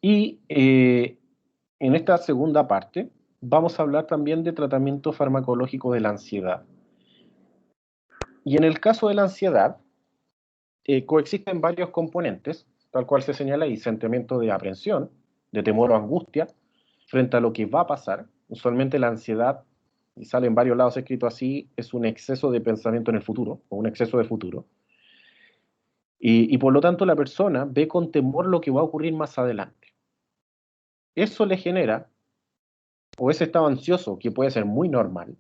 Y en esta segunda parte vamos a hablar también de tratamiento farmacológico de la ansiedad. Y en el caso de la ansiedad, coexisten varios componentes, tal cual se señala ahí, sentimiento de aprensión, de temor o angustia, frente a lo que va a pasar. Usualmente la ansiedad, y sale en varios lados escrito así, es un exceso de pensamiento en el futuro, o un exceso de futuro. Y por lo tanto la persona ve con temor lo que va a ocurrir más adelante. Eso le genera, o ese estado ansioso, que puede ser muy normal,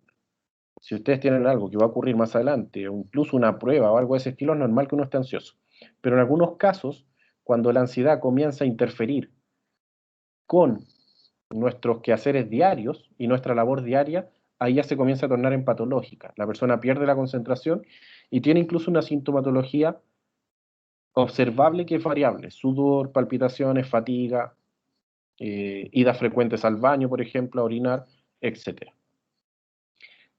si ustedes tienen algo que va a ocurrir más adelante, o incluso una prueba o algo de ese estilo, es normal que uno esté ansioso. Pero en algunos casos, cuando la ansiedad comienza a interferir con nuestros quehaceres diarios y nuestra labor diaria, ahí ya se comienza a tornar en patológica. La persona pierde la concentración y tiene incluso una sintomatología observable que es variable: sudor, palpitaciones, fatiga, idas frecuentes al baño, por ejemplo, a orinar, etc.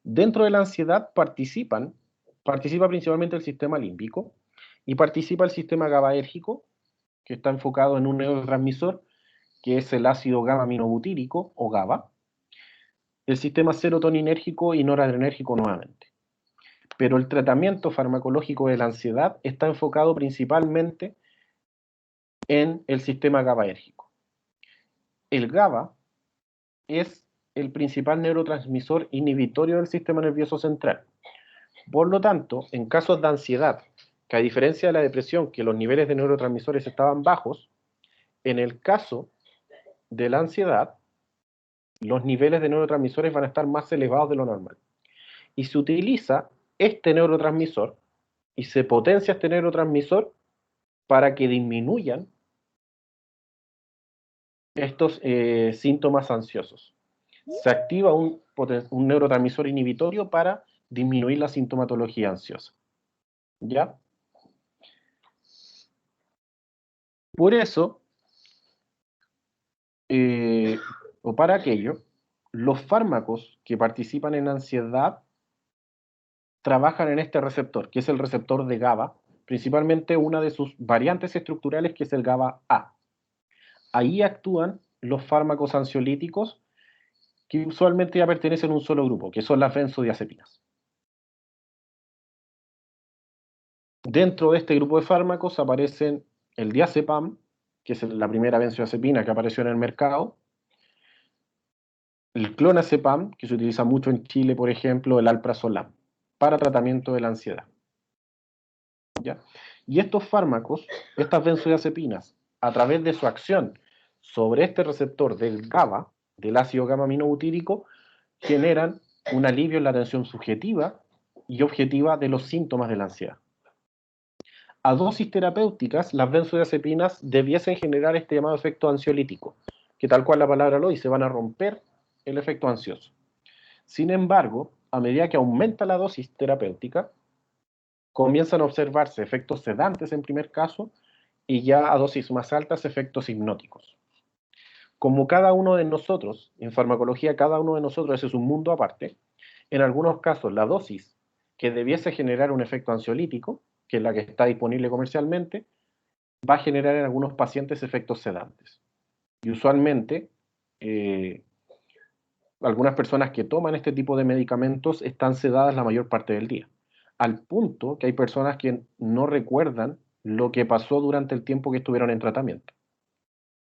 Dentro de la ansiedad participa principalmente el sistema límbico y participa el sistema GABAérgico, que está enfocado en un neurotransmisor que es el ácido gamma-aminobutírico o GABA, el sistema serotoninérgico y noradrenérgico nuevamente. Pero el tratamiento farmacológico de la ansiedad está enfocado principalmente en el sistema GABAérgico. El GABA es el principal neurotransmisor inhibitorio del sistema nervioso central. Por lo tanto, en casos de ansiedad, que a diferencia de la depresión, que los niveles de neurotransmisores estaban bajos, en el caso de la ansiedad, los niveles de neurotransmisores van a estar más elevados de lo normal. Y se utiliza este neurotransmisor y se potencia este neurotransmisor para que disminuyan estos síntomas ansiosos. Se activa un neurotransmisor inhibitorio para disminuir la sintomatología ansiosa. ¿Ya? Por eso, o para aquello, los fármacos que participan en ansiedad trabajan en este receptor, que es el receptor de GABA, principalmente una de sus variantes estructurales, que es el GABA-A. Ahí actúan los fármacos ansiolíticos, que usualmente ya pertenecen a un solo grupo, que son las benzodiazepinas. Dentro de este grupo de fármacos aparecen el diazepam, que es la primera benzodiazepina que apareció en el mercado, el clonazepam, que se utiliza mucho en Chile, por ejemplo, el alprazolam, para tratamiento de la ansiedad. ¿Ya? Y estos fármacos, estas benzodiazepinas, a través de su acción sobre este receptor del GABA, del ácido gamma-aminobutírico, generan un alivio en la tensión subjetiva y objetiva de los síntomas de la ansiedad. A dosis terapéuticas, las benzodiazepinas debiesen generar este llamado efecto ansiolítico, que tal cual la palabra lo dice, van a romper el efecto ansioso. Sin embargo, a medida que aumenta la dosis terapéutica, comienzan a observarse efectos sedantes en primer caso y ya a dosis más altas efectos hipnóticos. Como cada uno de nosotros, en farmacología cada uno de nosotros es un mundo aparte, en algunos casos la dosis que debiese generar un efecto ansiolítico, que es la que está disponible comercialmente, va a generar en algunos pacientes efectos sedantes. Y usualmente, algunas personas que toman este tipo de medicamentos están sedadas la mayor parte del día, al punto que hay personas que no recuerdan lo que pasó durante el tiempo que estuvieron en tratamiento.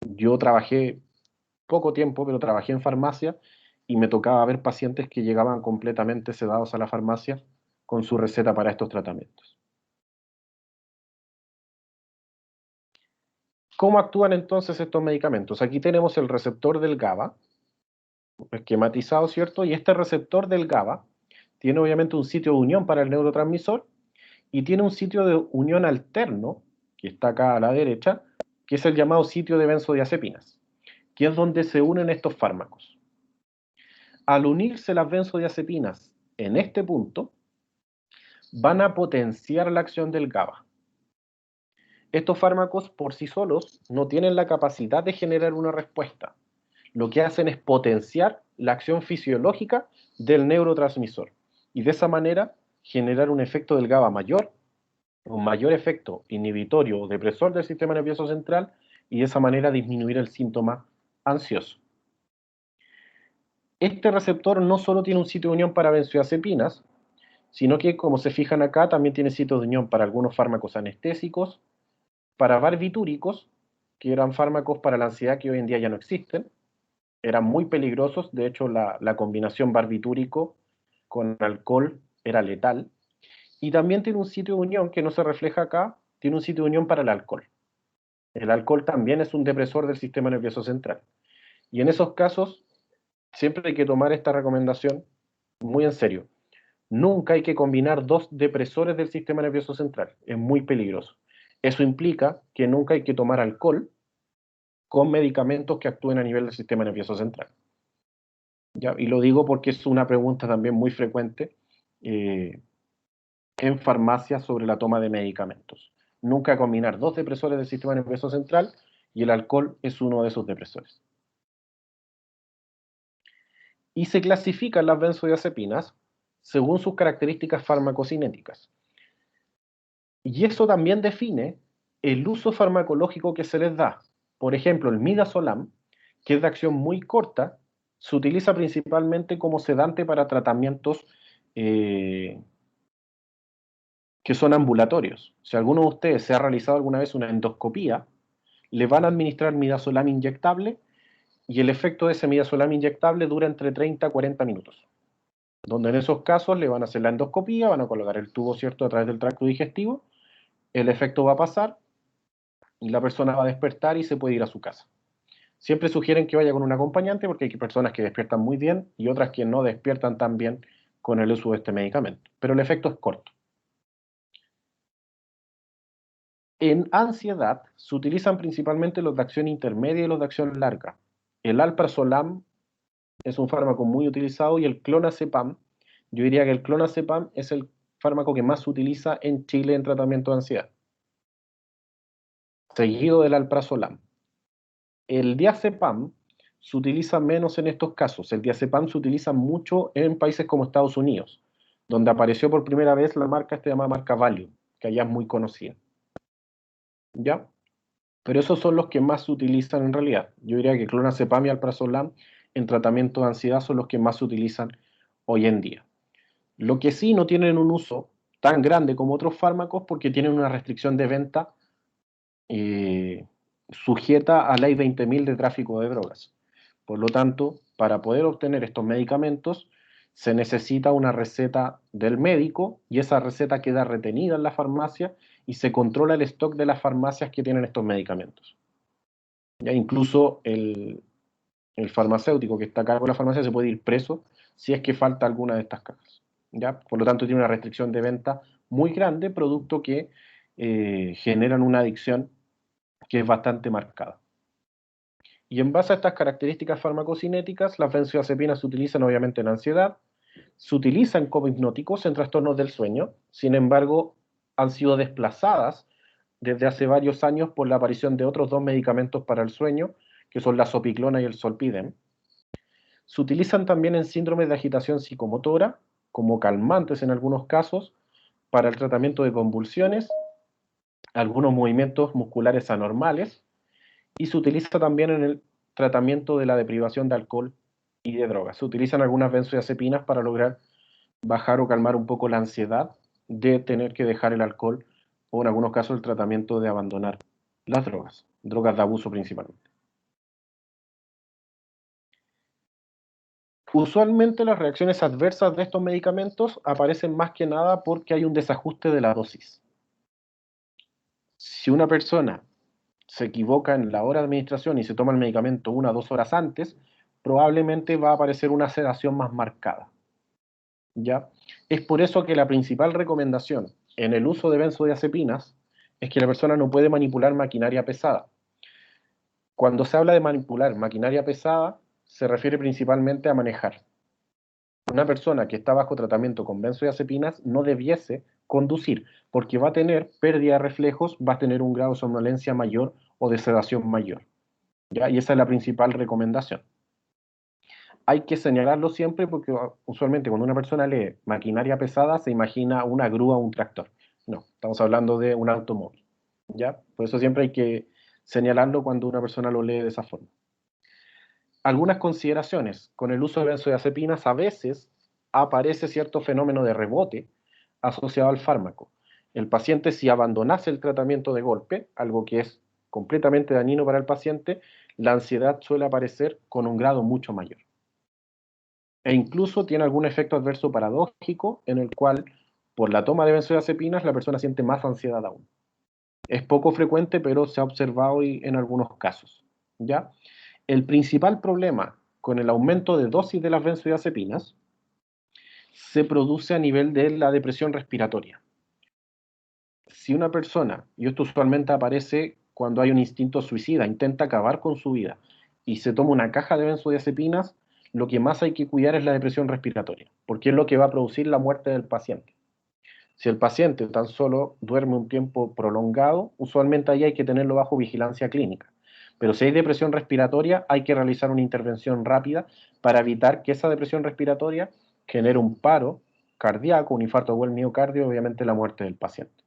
Yo trabajé poco tiempo, pero trabajé en farmacia y me tocaba ver pacientes que llegaban completamente sedados a la farmacia con su receta para estos tratamientos. ¿Cómo actúan entonces estos medicamentos? Aquí tenemos el receptor del GABA, esquematizado, ¿cierto? Y este receptor del GABA tiene obviamente un sitio de unión para el neurotransmisor y tiene un sitio de unión alterno, que está acá a la derecha, que es el llamado sitio de benzodiazepinas, que es donde se unen estos fármacos. Al unirse las benzodiazepinas en este punto, van a potenciar la acción del GABA. Estos fármacos por sí solos no tienen la capacidad de generar una respuesta. Lo que hacen es potenciar la acción fisiológica del neurotransmisor y de esa manera generar un efecto del GABA mayor, un mayor efecto inhibitorio o depresor del sistema nervioso central y de esa manera disminuir el síntoma ansioso. Este receptor no solo tiene un sitio de unión para benzodiazepinas, sino que, como se fijan acá, también tiene sitio de unión para algunos fármacos anestésicos, para barbitúricos, que eran fármacos para la ansiedad que hoy en día ya no existen, eran muy peligrosos, de hecho la combinación barbitúrico con alcohol era letal, y también tiene un sitio de unión que no se refleja acá, tiene un sitio de unión para el alcohol. El alcohol también es un depresor del sistema nervioso central. Y en esos casos, siempre hay que tomar esta recomendación muy en serio. Nunca hay que combinar dos depresores del sistema nervioso central, es muy peligroso. Eso implica que nunca hay que tomar alcohol con medicamentos que actúen a nivel del sistema nervioso central. ¿ya? Y lo digo porque es una pregunta también muy frecuente en farmacia sobre la toma de medicamentos. Nunca combinar dos depresores del sistema nervioso central y el alcohol es uno de esos depresores. Y se clasifican las benzodiazepinas según sus características farmacocinéticas. Y eso también define el uso farmacológico que se les da. Por ejemplo, el midazolam, que es de acción muy corta, se utiliza principalmente como sedante para tratamientos que son ambulatorios. Si alguno de ustedes se ha realizado alguna vez una endoscopía, le van a administrar midazolam inyectable y el efecto de ese midazolam inyectable dura entre 30 a 40 minutos. Donde en esos casos le van a hacer la endoscopía, van a colocar el tubo, ¿cierto?, a través del tracto digestivo, el efecto va a pasar y la persona va a despertar y se puede ir a su casa. Siempre sugieren que vaya con un acompañante porque hay personas que despiertan muy bien y otras que no despiertan tan bien con el uso de este medicamento. Pero el efecto es corto. En ansiedad se utilizan principalmente los de acción intermedia y los de acción larga. El alprazolam es un fármaco muy utilizado y el clonazepam, yo diría que el clonazepam es el fármaco que más se utiliza en Chile en tratamiento de ansiedad, seguido del alprazolam. El diazepam se utiliza menos en estos casos. El diazepam se utiliza mucho en países como Estados Unidos, donde apareció por primera vez la marca llamada marca Valium, que allá es muy conocida. ¿Ya? Pero esos son los que más se utilizan en realidad. Yo diría que clonazepam y alprazolam en tratamiento de ansiedad son los que más se utilizan hoy en día. Lo que sí no tienen un uso tan grande como otros fármacos porque tienen una restricción de venta sujeta a Ley 20.000 de tráfico de drogas. Por lo tanto, para poder obtener estos medicamentos se necesita una receta del médico y esa receta queda retenida en la farmacia y se controla el stock de las farmacias que tienen estos medicamentos. Ya incluso el farmacéutico que está a cargo de la farmacia se puede ir preso si es que falta alguna de estas cajas. ¿Ya? Por lo tanto, tiene una restricción de venta muy grande, producto que generan una adicción que es bastante marcada. Y en base a estas características farmacocinéticas, las benzodiazepinas se utilizan obviamente en ansiedad, se utilizan como hipnóticos en trastornos del sueño, sin embargo, han sido desplazadas desde hace varios años por la aparición de otros dos medicamentos para el sueño, que son la zopiclona y el zolpidem. Se utilizan también en síndromes de agitación psicomotora, como calmantes en algunos casos, para el tratamiento de convulsiones, algunos movimientos musculares anormales, y se utiliza también en el tratamiento de la deprivación de alcohol y de drogas. Se utilizan algunas benzodiazepinas para lograr bajar o calmar un poco la ansiedad de tener que dejar el alcohol o en algunos casos el tratamiento de abandonar las drogas de abuso principalmente. Usualmente las reacciones adversas de estos medicamentos aparecen más que nada porque hay un desajuste de la dosis. Si una persona se equivoca en la hora de administración y se toma el medicamento 1 o 2 horas antes, probablemente va a aparecer una sedación más marcada. ¿Ya? Es por eso que la principal recomendación en el uso de benzodiazepinas es que la persona no puede manipular maquinaria pesada. Cuando se habla de manipular maquinaria pesada, se refiere principalmente a manejar. Una persona que está bajo tratamiento con benzodiazepinas no debiese conducir, porque va a tener pérdida de reflejos, va a tener un grado de somnolencia mayor o de sedación mayor. ¿Ya? Y esa es la principal recomendación. Hay que señalarlo siempre porque usualmente cuando una persona lee maquinaria pesada se imagina una grúa o un tractor. No, estamos hablando de un automóvil. ¿Ya? Por eso siempre hay que señalarlo cuando una persona lo lee de esa forma. Algunas consideraciones. Con el uso de benzodiazepinas a veces aparece cierto fenómeno de rebote asociado al fármaco. El paciente, si abandonase el tratamiento de golpe, algo que es completamente dañino para el paciente, la ansiedad suele aparecer con un grado mucho mayor. E incluso tiene algún efecto adverso paradójico en el cual, por la toma de benzodiazepinas, la persona siente más ansiedad aún. Es poco frecuente, pero se ha observado en algunos casos. ¿Ya? El principal problema con el aumento de dosis de las benzodiazepinas se produce a nivel de la depresión respiratoria. Si una persona, y esto usualmente aparece cuando hay un instinto suicida, intenta acabar con su vida y se toma una caja de benzodiazepinas, lo que más hay que cuidar es la depresión respiratoria, porque es lo que va a producir la muerte del paciente. Si el paciente tan solo duerme un tiempo prolongado, usualmente ahí hay que tenerlo bajo vigilancia clínica. Pero si hay depresión respiratoria, hay que realizar una intervención rápida para evitar que esa depresión respiratoria genere un paro cardíaco, un infarto o el miocardio, obviamente la muerte del paciente.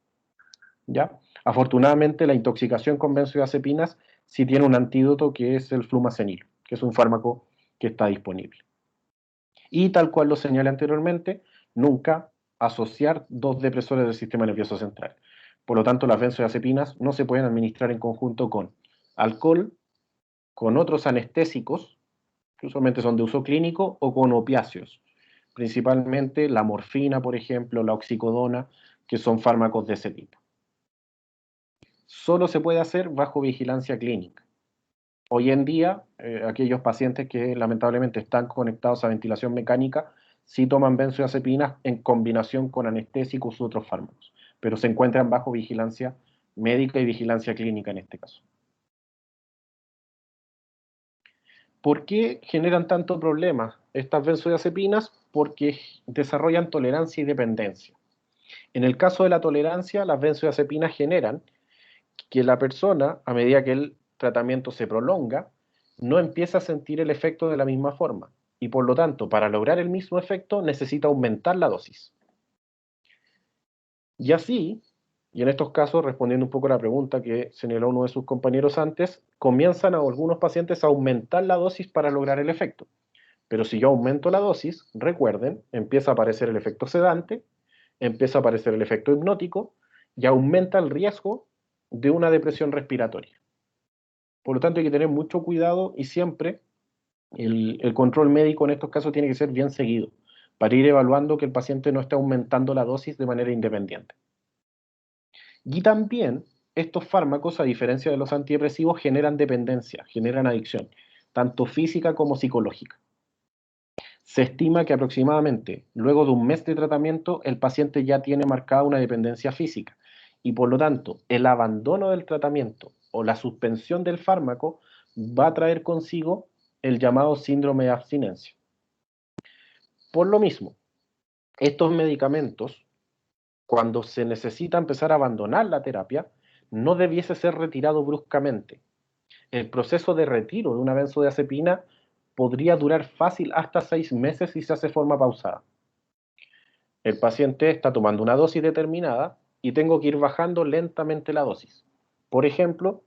¿Ya? Afortunadamente, la intoxicación con benzodiazepinas sí tiene un antídoto que es el flumacenil, que es un fármaco que está disponible. Y tal cual lo señalé anteriormente, nunca asociar dos depresores del sistema nervioso central. Por lo tanto, las benzodiazepinas no se pueden administrar en conjunto con alcohol, con otros anestésicos, que usualmente son de uso clínico, o con opiáceos, principalmente la morfina, por ejemplo, la oxicodona, que son fármacos de ese tipo. Solo se puede hacer bajo vigilancia clínica. Hoy en día, aquellos pacientes que lamentablemente están conectados a ventilación mecánica sí toman benzodiazepinas en combinación con anestésicos u otros fármacos, pero se encuentran bajo vigilancia médica y vigilancia clínica en este caso. ¿Por qué generan tanto problema estas benzodiazepinas? Porque desarrollan tolerancia y dependencia. En el caso de la tolerancia, las benzodiazepinas generan que la persona, a medida que el tratamiento se prolonga, no empieza a sentir el efecto de la misma forma. Y por lo tanto, para lograr el mismo efecto, necesita aumentar la dosis. Y así, y en estos casos, respondiendo un poco a la pregunta que señaló uno de sus compañeros antes, comienzan a algunos pacientes a aumentar la dosis para lograr el efecto. Pero si yo aumento la dosis, recuerden, empieza a aparecer el efecto sedante, empieza a aparecer el efecto hipnótico y aumenta el riesgo de una depresión respiratoria. Por lo tanto, hay que tener mucho cuidado y siempre el control médico en estos casos tiene que ser bien seguido para ir evaluando que el paciente no esté aumentando la dosis de manera independiente. Y también estos fármacos, a diferencia de los antidepresivos, generan dependencia, generan adicción, tanto física como psicológica. Se estima que aproximadamente luego de un mes de tratamiento el paciente ya tiene marcada una dependencia física y por lo tanto el abandono del tratamiento o la suspensión del fármaco va a traer consigo el llamado síndrome de abstinencia. Por lo mismo, estos medicamentos, cuando se necesita empezar a abandonar la terapia, no debiese ser retirado bruscamente. El proceso de retiro de una benzodiazepina podría durar fácil hasta 6 meses si se hace de forma pausada. El paciente está tomando una dosis determinada y tengo que ir bajando lentamente la dosis. Por ejemplo,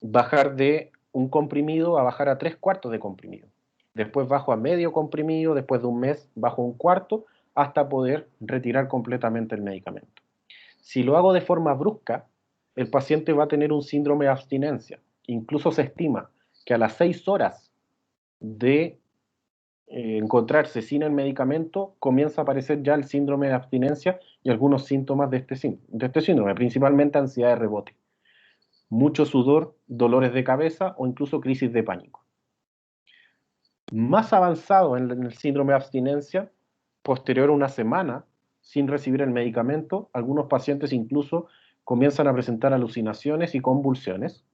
bajar de un comprimido a bajar a 3/4 de comprimido. Después bajo a medio comprimido, después de un mes bajo un cuarto, hasta poder retirar completamente el medicamento. Si lo hago de forma brusca, el paciente va a tener un síndrome de abstinencia. Incluso se estima que a las 6 horas de encontrarse sin el medicamento, comienza a aparecer ya el síndrome de abstinencia y algunos síntomas de este síndrome, principalmente ansiedad de rebote, mucho sudor, dolores de cabeza o incluso crisis de pánico. Más avanzado en el síndrome de abstinencia, posterior a una semana sin recibir el medicamento, algunos pacientes incluso comienzan a presentar alucinaciones y convulsiones.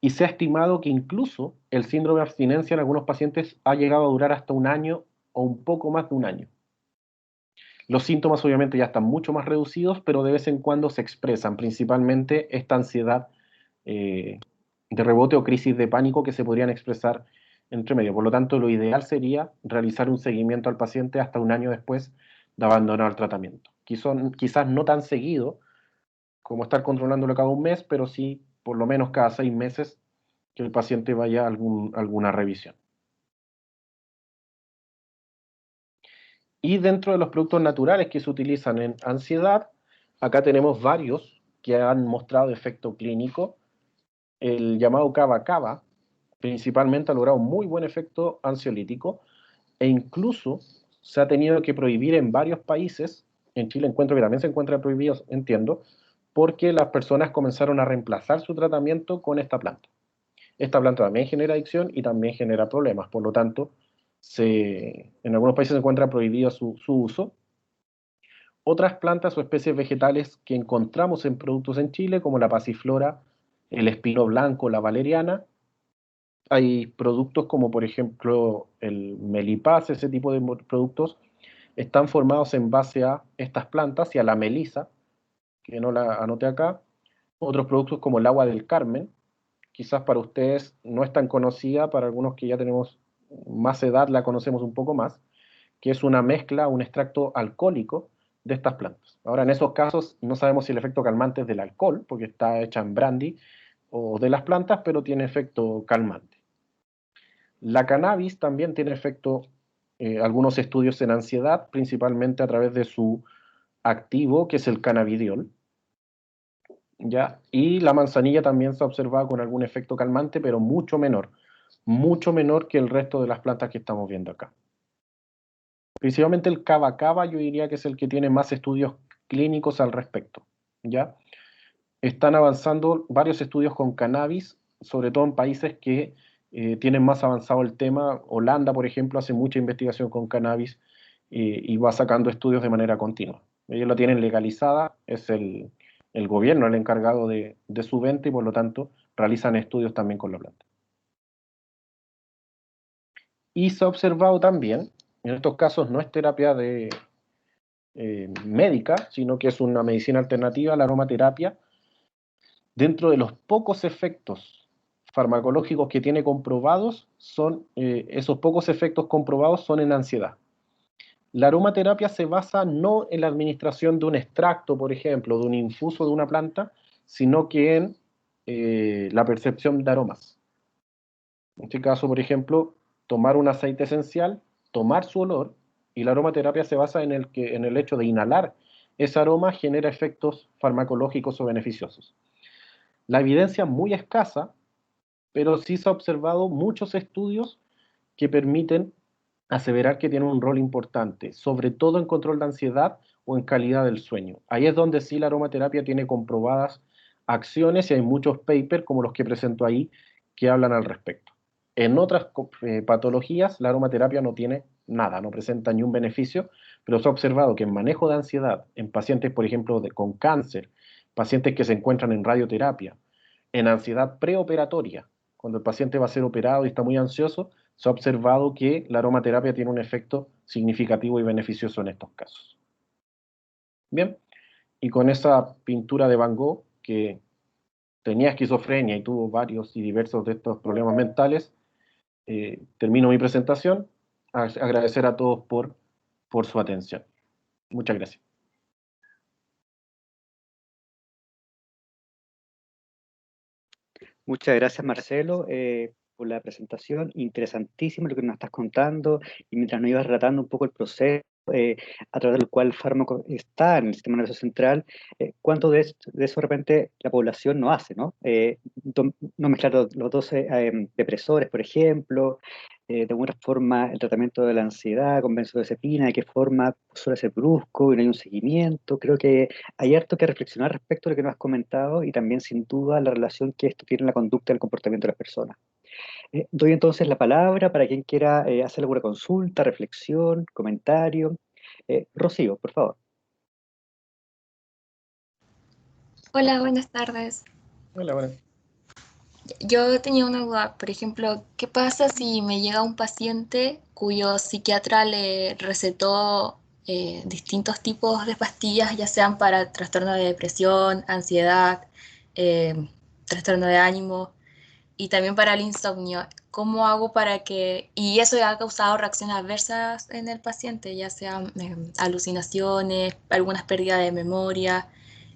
Y se ha estimado que incluso el síndrome de abstinencia en algunos pacientes ha llegado a durar hasta un año o un poco más de un año. Los síntomas obviamente ya están mucho más reducidos, pero de vez en cuando se expresan, principalmente esta ansiedad de rebote o crisis de pánico que se podrían expresar entre medio. Por lo tanto, lo ideal sería realizar un seguimiento al paciente hasta un año después de abandonar el tratamiento. Quizás no tan seguido como estar controlándolo cada un mes, pero sí por lo menos cada 6 meses que el paciente vaya a alguna revisión. Y dentro de los productos naturales que se utilizan en ansiedad, acá tenemos varios que han mostrado efecto clínico. El llamado cava-cava, principalmente ha logrado un muy buen efecto ansiolítico e incluso se ha tenido que prohibir en varios países. En Chile encuentro que también se encuentra prohibido, entiendo, porque las personas comenzaron a reemplazar su tratamiento con esta planta. Esta planta también genera adicción y también genera problemas, por lo tanto, en algunos países se encuentra prohibido su uso. Otras plantas o especies vegetales que encontramos en productos en Chile, como la pasiflora, el espino blanco, la valeriana, Hay productos como por ejemplo el Melipaz, ese tipo de productos, están formados en base a estas plantas y a la melisa, que no la anoté acá. Otros productos como el agua del Carmen, quizás para ustedes no es tan conocida, para algunos que ya tenemos más edad la conocemos un poco más, que es una mezcla, un extracto alcohólico de estas plantas. Ahora, en esos casos no sabemos si el efecto calmante es del alcohol, porque está hecha en brandy, o de las plantas, pero tiene efecto calmante. La cannabis también tiene efecto, algunos estudios en ansiedad, principalmente a través de su activo, que es el cannabidiol, ¿ya? Y la manzanilla también se ha observado con algún efecto calmante, pero mucho menor que el resto de las plantas que estamos viendo acá. Principalmente el cava cava yo diría que es el que tiene más estudios clínicos al respecto, ¿ya? Están avanzando varios estudios con cannabis, sobre todo en países que tienen más avanzado el tema. Holanda, por ejemplo, hace mucha investigación con cannabis y va sacando estudios de manera continua. Ellos la tienen legalizada, es el gobierno el encargado de su venta y por lo tanto realizan estudios también con la planta. Y se ha observado también, en estos casos no es terapia médica, sino que es una medicina alternativa, la aromaterapia, dentro de los pocos efectos farmacológicos que tiene comprobados, esos pocos efectos comprobados son en ansiedad. La aromaterapia se basa no en la administración de un extracto, por ejemplo, de un infuso de una planta, sino que en la percepción de aromas. En este caso, por ejemplo, tomar un aceite esencial, tomar su olor, y la aromaterapia se basa en el hecho de inhalar ese aroma genera efectos farmacológicos o beneficiosos. La evidencia es muy escasa, pero sí se ha observado muchos estudios que permiten aseverar que tiene un rol importante, sobre todo en control de ansiedad o en calidad del sueño. Ahí es donde sí la aromaterapia tiene comprobadas acciones y hay muchos papers como los que presento ahí que hablan al respecto. En otras patologías la aromaterapia no tiene nada, no presenta ni un beneficio, pero se ha observado que en manejo de ansiedad, en pacientes, por ejemplo, con cáncer, pacientes que se encuentran en radioterapia, en ansiedad preoperatoria, cuando el paciente va a ser operado y está muy ansioso, se ha observado que la aromaterapia tiene un efecto significativo y beneficioso en estos casos. Bien, y con esa pintura de Van Gogh, que tenía esquizofrenia y tuvo varios y diversos de estos problemas mentales, termino mi presentación. Agradecer a todos por su atención. Muchas gracias. Muchas gracias, Marcelo, por la presentación. Interesantísimo lo que nos estás contando. Y mientras nos ibas relatando un poco el proceso a través del cual el fármaco está en el sistema nervioso central, cuánto de eso de repente la población no hace, ¿no? No mezclar los dos depresores, por ejemplo, de alguna forma el tratamiento de la ansiedad con benzodiazepina, de qué forma suele ser brusco y no hay un seguimiento. Creo que hay harto que reflexionar respecto a lo que nos has comentado y también sin duda la relación que esto tiene en la conducta y el comportamiento de las personas. Doy entonces la palabra para quien quiera hacer alguna consulta, reflexión, comentario. Rocío, por favor. Hola, buenas tardes. Hola, bueno. Yo tenía una duda, por ejemplo, ¿qué pasa si me llega un paciente cuyo psiquiatra le recetó distintos tipos de pastillas, ya sean para trastorno de depresión, ansiedad, eh, trastorno de ánimo y también para el insomnio? ¿Cómo hago para que, y eso ha causado reacciones adversas en el paciente, ya sean alucinaciones, algunas pérdidas de memoria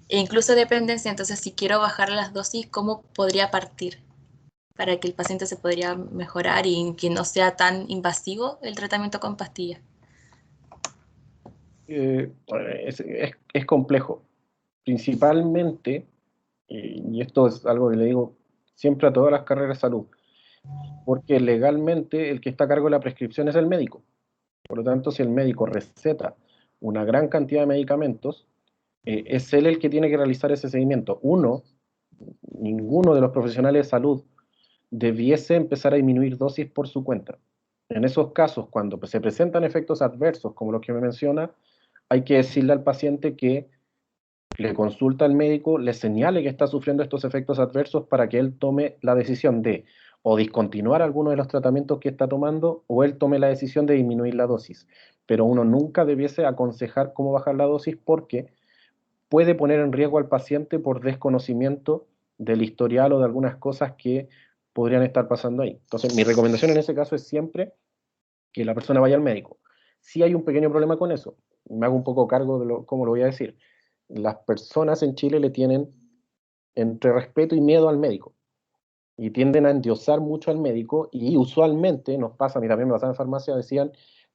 e incluso dependencia? Entonces, si quiero bajar las dosis, ¿cómo podría partir para que el paciente se podría mejorar y que no sea tan invasivo el tratamiento con pastillas? Es complejo. Principalmente, y esto es algo que le digo siempre a todas las carreras de salud, porque legalmente el que está a cargo de la prescripción es el médico. Por lo tanto, si el médico receta una gran cantidad de medicamentos, es él el que tiene que realizar ese seguimiento. Ninguno de los profesionales de salud debiese empezar a disminuir dosis por su cuenta. En esos casos, cuando se presentan efectos adversos, como los que me menciona, hay que decirle al paciente que le consulta al médico, le señale que está sufriendo estos efectos adversos para que él tome la decisión de o discontinuar alguno de los tratamientos que está tomando, o él tome la decisión de disminuir la dosis. Pero uno nunca debiese aconsejar cómo bajar la dosis porque puede poner en riesgo al paciente por desconocimiento del historial o de algunas cosas que podrían estar pasando ahí. Entonces, mi recomendación en ese caso es siempre que la persona vaya al médico. Si hay un pequeño problema con eso, me hago un poco cargo de cómo lo voy a decir. Las personas en Chile le tienen entre respeto y miedo al médico y tienden a endiosar mucho al médico y usualmente nos pasa, a mí también me pasaba en farmacia, decían,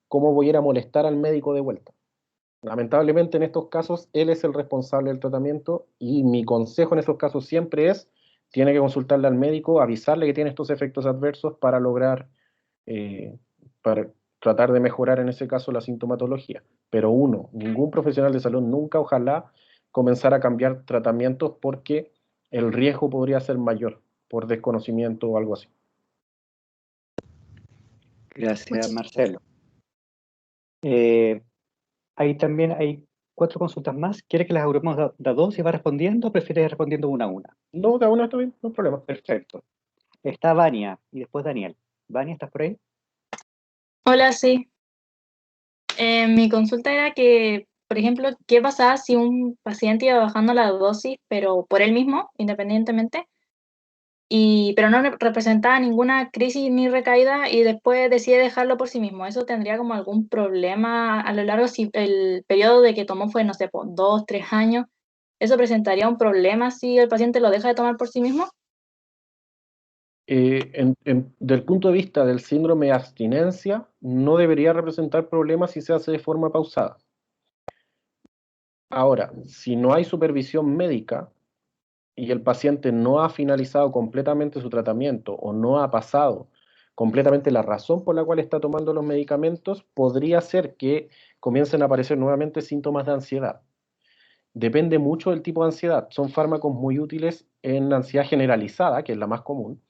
¿cómo voy a ir a molestar al médico de vuelta? Lamentablemente en estos casos él es el responsable del tratamiento y mi consejo en esos casos siempre es, tiene que consultarle al médico, avisarle que tiene estos efectos adversos para lograr, eh, para tratar de mejorar en ese caso la sintomatología. Pero uno, ningún profesional de salud nunca, ojalá, comenzar a cambiar tratamientos porque el riesgo podría ser mayor por desconocimiento o algo así. Gracias, Muchas Marcelo. Ahí también hay 4 consultas más. ¿Quiere que las agrupemos de a 2 y va respondiendo o prefiere ir respondiendo una a una? No, cada uno está bien, no hay problema. Perfecto. Está Vania y después Daniel. Vania, ¿estás por ahí? Hola, sí. Mi consulta era que, por ejemplo, ¿qué pasaba si un paciente iba bajando la dosis, pero por él mismo, independientemente, pero no representaba ninguna crisis ni recaída y después decide dejarlo por sí mismo? ¿Eso tendría como algún problema a lo largo si el periodo de que tomó fue, no sé, por 2, 3 años? ¿Eso presentaría un problema si el paciente lo deja de tomar por sí mismo? Del punto de vista del síndrome de abstinencia, no debería representar problemas si se hace de forma pausada. Ahora, si no hay supervisión médica y el paciente no ha finalizado completamente su tratamiento o no ha pasado completamente la razón por la cual está tomando los medicamentos, podría ser que comiencen a aparecer nuevamente síntomas de ansiedad. Depende mucho del tipo de ansiedad. Son fármacos muy útiles en ansiedad generalizada, que es la más común,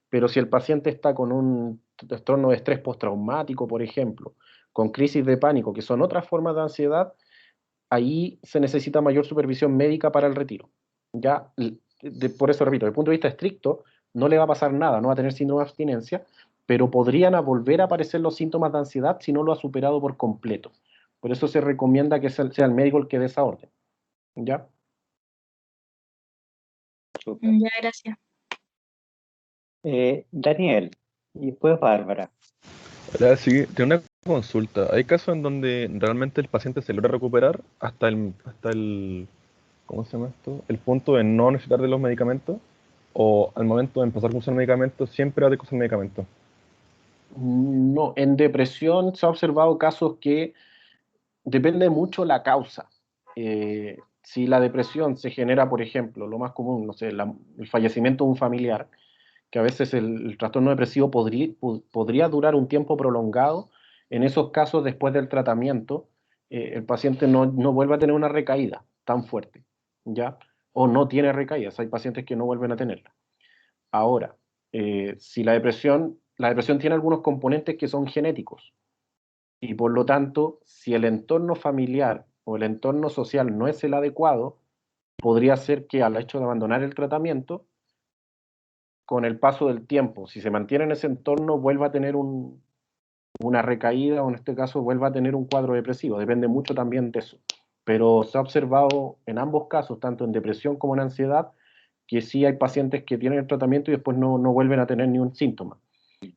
pero si el paciente está con un trastorno de estrés postraumático, por ejemplo, con crisis de pánico, que son otras formas de ansiedad, ahí se necesita mayor supervisión médica para el retiro. Ya, por eso repito, desde el punto de vista estricto, no le va a pasar nada, no va a tener síndrome de abstinencia, pero podrían volver a aparecer los síntomas de ansiedad si no lo ha superado por completo. Por eso se recomienda que sea el médico el que dé esa orden. ¿Ya? Súper. Ya, gracias. Daniel y después Bárbara. Ahora sí, tengo una consulta. ¿Hay casos en donde realmente el paciente se logra recuperar hasta el, ¿cómo se llama esto? El punto de no necesitar de los medicamentos? ¿O al momento de empezar a usar medicamentos siempre ha de usar medicamentos? No, en depresión se ha observado casos que depende mucho la causa. Si la depresión se genera, por ejemplo, lo más común, no sé, el fallecimiento de un familiar, que a veces el trastorno depresivo podría durar un tiempo prolongado, en esos casos, después del tratamiento, el paciente no vuelve a tener una recaída tan fuerte, ¿ya? O no tiene recaídas, hay pacientes que no vuelven a tenerla. Ahora, si la depresión tiene algunos componentes que son genéticos, y por lo tanto, si el entorno familiar o el entorno social no es el adecuado, podría ser que al hecho de abandonar el tratamiento, con el paso del tiempo, si se mantiene en ese entorno, vuelva a tener una recaída o en este caso vuelva a tener un cuadro depresivo. Depende mucho también de eso. Pero se ha observado en ambos casos, tanto en depresión como en ansiedad, que sí hay pacientes que tienen el tratamiento y después no vuelven a tener ni un síntoma.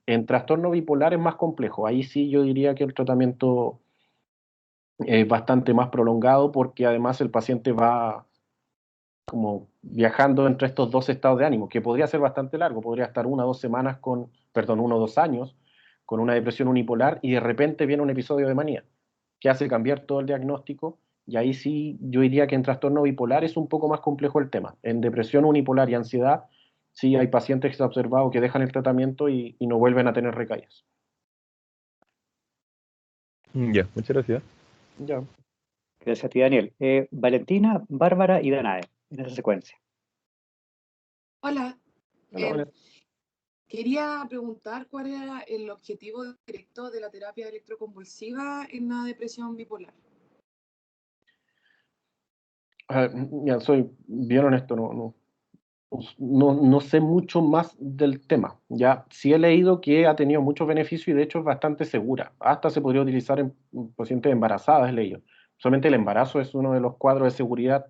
En trastorno bipolar es más complejo. Ahí sí yo diría que el tratamiento es bastante más prolongado porque además el paciente va como viajando entre estos dos estados de ánimo, que podría ser bastante largo, podría estar 1 o 2 semanas perdón, 1 o 2 años con una depresión unipolar y de repente viene un episodio de manía que hace cambiar todo el diagnóstico y ahí sí yo diría que en trastorno bipolar es un poco más complejo el tema. En depresión unipolar y ansiedad sí hay pacientes que se ha observado que dejan el tratamiento y no vuelven a tener recaídas. Ya, muchas gracias. Ya. Gracias a ti, Daniel. Valentina, Bárbara y Danae, en esa secuencia. Hola, Bueno, em, vale. quería preguntar cuál era el objetivo directo de la terapia electroconvulsiva en la depresión bipolar. Ya soy bien honesto, no No sé mucho más del tema. Ya sí he leído que ha tenido muchos beneficios y de hecho es bastante segura. Hasta se podría utilizar en pacientes embarazadas, he leído. Solamente el embarazo es uno de los cuadros de seguridad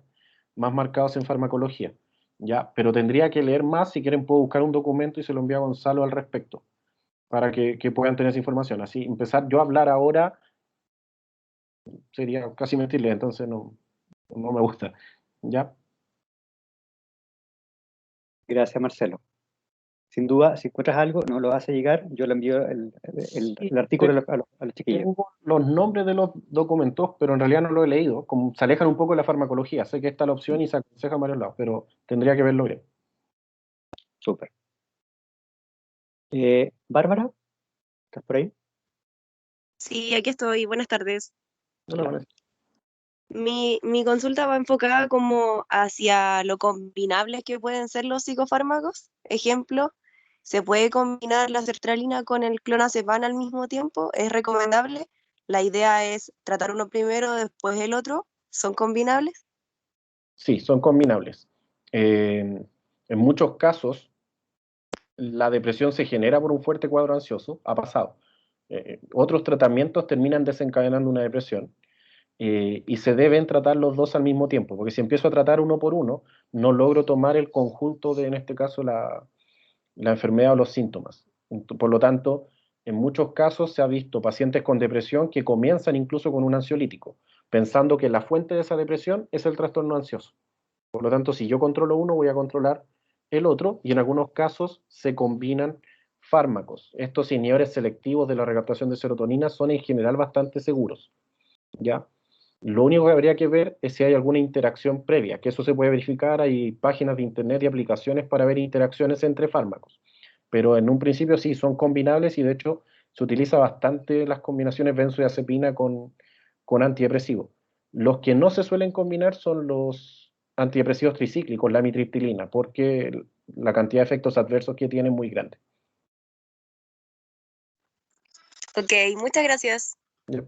más marcados en farmacología. Ya, pero tendría que leer más. Si quieren puedo buscar un documento y se lo envío a Gonzalo al respecto para que puedan tener esa información. Así, empezar yo a hablar ahora sería casi mentirle, entonces no me gusta. ¿Ya? Gracias, Marcelo. Sin duda, si encuentras algo, no lo hace llegar, yo le envío el artículo a los chiquillos. Tengo los nombres de los documentos, pero en realidad no lo he leído. Como se alejan un poco de la farmacología. Sé que está la opción y se aconseja en varios lados, pero tendría que verlo bien. Súper. Bárbara, ¿estás por ahí? Sí, aquí estoy. Buenas tardes. Hola, Vanessa. Mi consulta va enfocada como hacia lo combinables que pueden ser los psicofármacos. Ejemplo, ¿se puede combinar la sertralina con el clonazepam al mismo tiempo? ¿Es recomendable? La idea es tratar uno primero, después el otro. ¿Son combinables? Sí, son combinables. En muchos casos, la depresión se genera por un fuerte cuadro ansioso. Ha pasado. Otros tratamientos terminan desencadenando una depresión. Y se deben tratar los dos al mismo tiempo, porque si empiezo a tratar uno por uno, no logro tomar el conjunto de, en este caso, la enfermedad o los síntomas. Por lo tanto, en muchos casos se ha visto pacientes con depresión que comienzan incluso con un ansiolítico, pensando que la fuente de esa depresión es el trastorno ansioso. Por lo tanto, si yo controlo uno, voy a controlar el otro, y en algunos casos se combinan fármacos. Estos inhibidores selectivos de la recaptación de serotonina son en general bastante seguros, ¿ya? Lo único que habría que ver es si hay alguna interacción previa, que eso se puede verificar, hay páginas de internet y aplicaciones para ver interacciones entre fármacos. Pero en un principio sí, son combinables y de hecho se utiliza bastante las combinaciones benzodiazepina con antidepresivos. Los que no se suelen combinar son los antidepresivos tricíclicos, la amitriptilina, porque la cantidad de efectos adversos que tienen es muy grande. Ok, muchas gracias. Yep.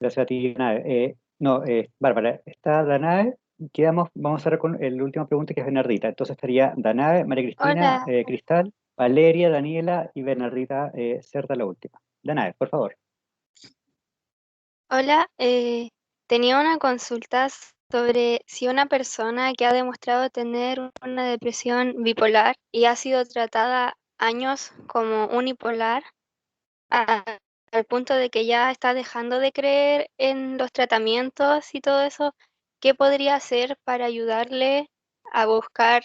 Gracias a ti, Danae. Bárbara, está Danae. Vamos a cerrar con la última pregunta que es Bernardita. Entonces estaría Danae, María Cristina, Hola, Cristal, Valeria, Daniela y Bernardita Cerda la última. Danae, por favor. hola. Tenía una consulta sobre si una persona que ha demostrado tener una depresión bipolar y ha sido tratada años como unipolar, a- al punto de que ya está dejando de creer en los tratamientos y todo eso, ¿qué podría hacer para ayudarle a buscar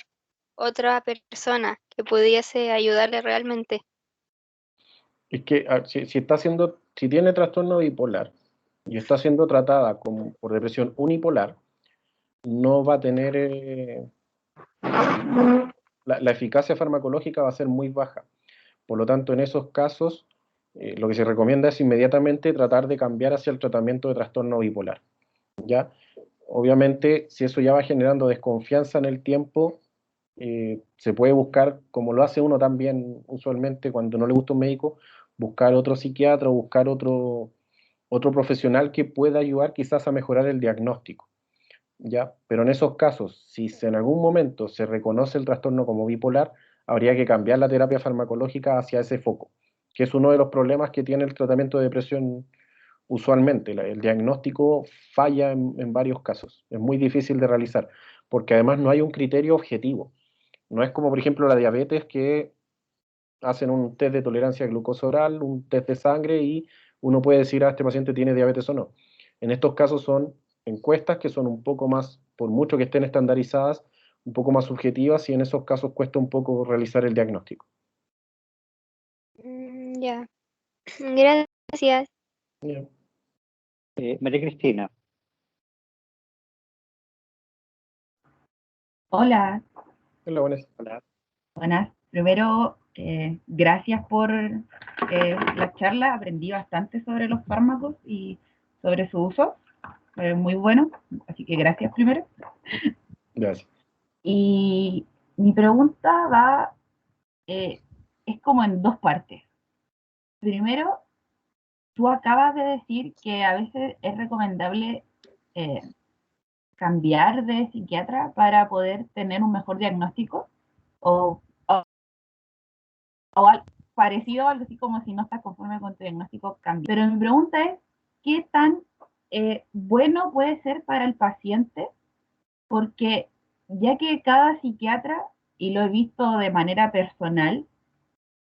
otra persona que pudiese ayudarle realmente? Es que si tiene trastorno bipolar y está siendo tratada por depresión unipolar, no va a tener, la eficacia farmacológica va a ser muy baja. Por lo tanto, en esos casos, lo que se recomienda es inmediatamente tratar de cambiar hacia el tratamiento de trastorno bipolar, ¿ya? Obviamente, si eso ya va generando desconfianza en el tiempo, se puede buscar, como lo hace uno también usualmente cuando no le gusta un médico, buscar otro psiquiatra o buscar otro profesional que pueda ayudar quizás a mejorar el diagnóstico, ¿ya? Pero en esos casos, si en algún momento se reconoce el trastorno como bipolar, habría que cambiar la terapia farmacológica hacia ese foco, que es uno de los problemas que tiene el tratamiento de depresión usualmente. El diagnóstico falla en varios casos, es muy difícil de realizar, porque además no hay un criterio objetivo. No es como, por ejemplo, la diabetes, que hacen un test de tolerancia a glucosa oral, un test de sangre y uno puede decir, este paciente tiene diabetes o no. En estos casos son encuestas que son un poco más, por mucho que estén estandarizadas, un poco más subjetivas, y en esos casos cuesta un poco realizar el diagnóstico. Ya, gracias. Bien. María Cristina. Hola, Hola, Vanessa. Hola. buenas. Primero, gracias por la charla. Aprendí bastante sobre los fármacos y sobre su uso. Muy bueno, así que gracias primero. Gracias. Y mi pregunta es como en dos partes. Primero, tú acabas de decir que a veces es recomendable cambiar de psiquiatra para poder tener un mejor diagnóstico? O parecido a algo así como si no estás conforme con tu diagnóstico, cambia. Pero mi pregunta es, ¿qué tan bueno puede ser para el paciente? Porque ya que cada psiquiatra, y lo he visto de manera personal,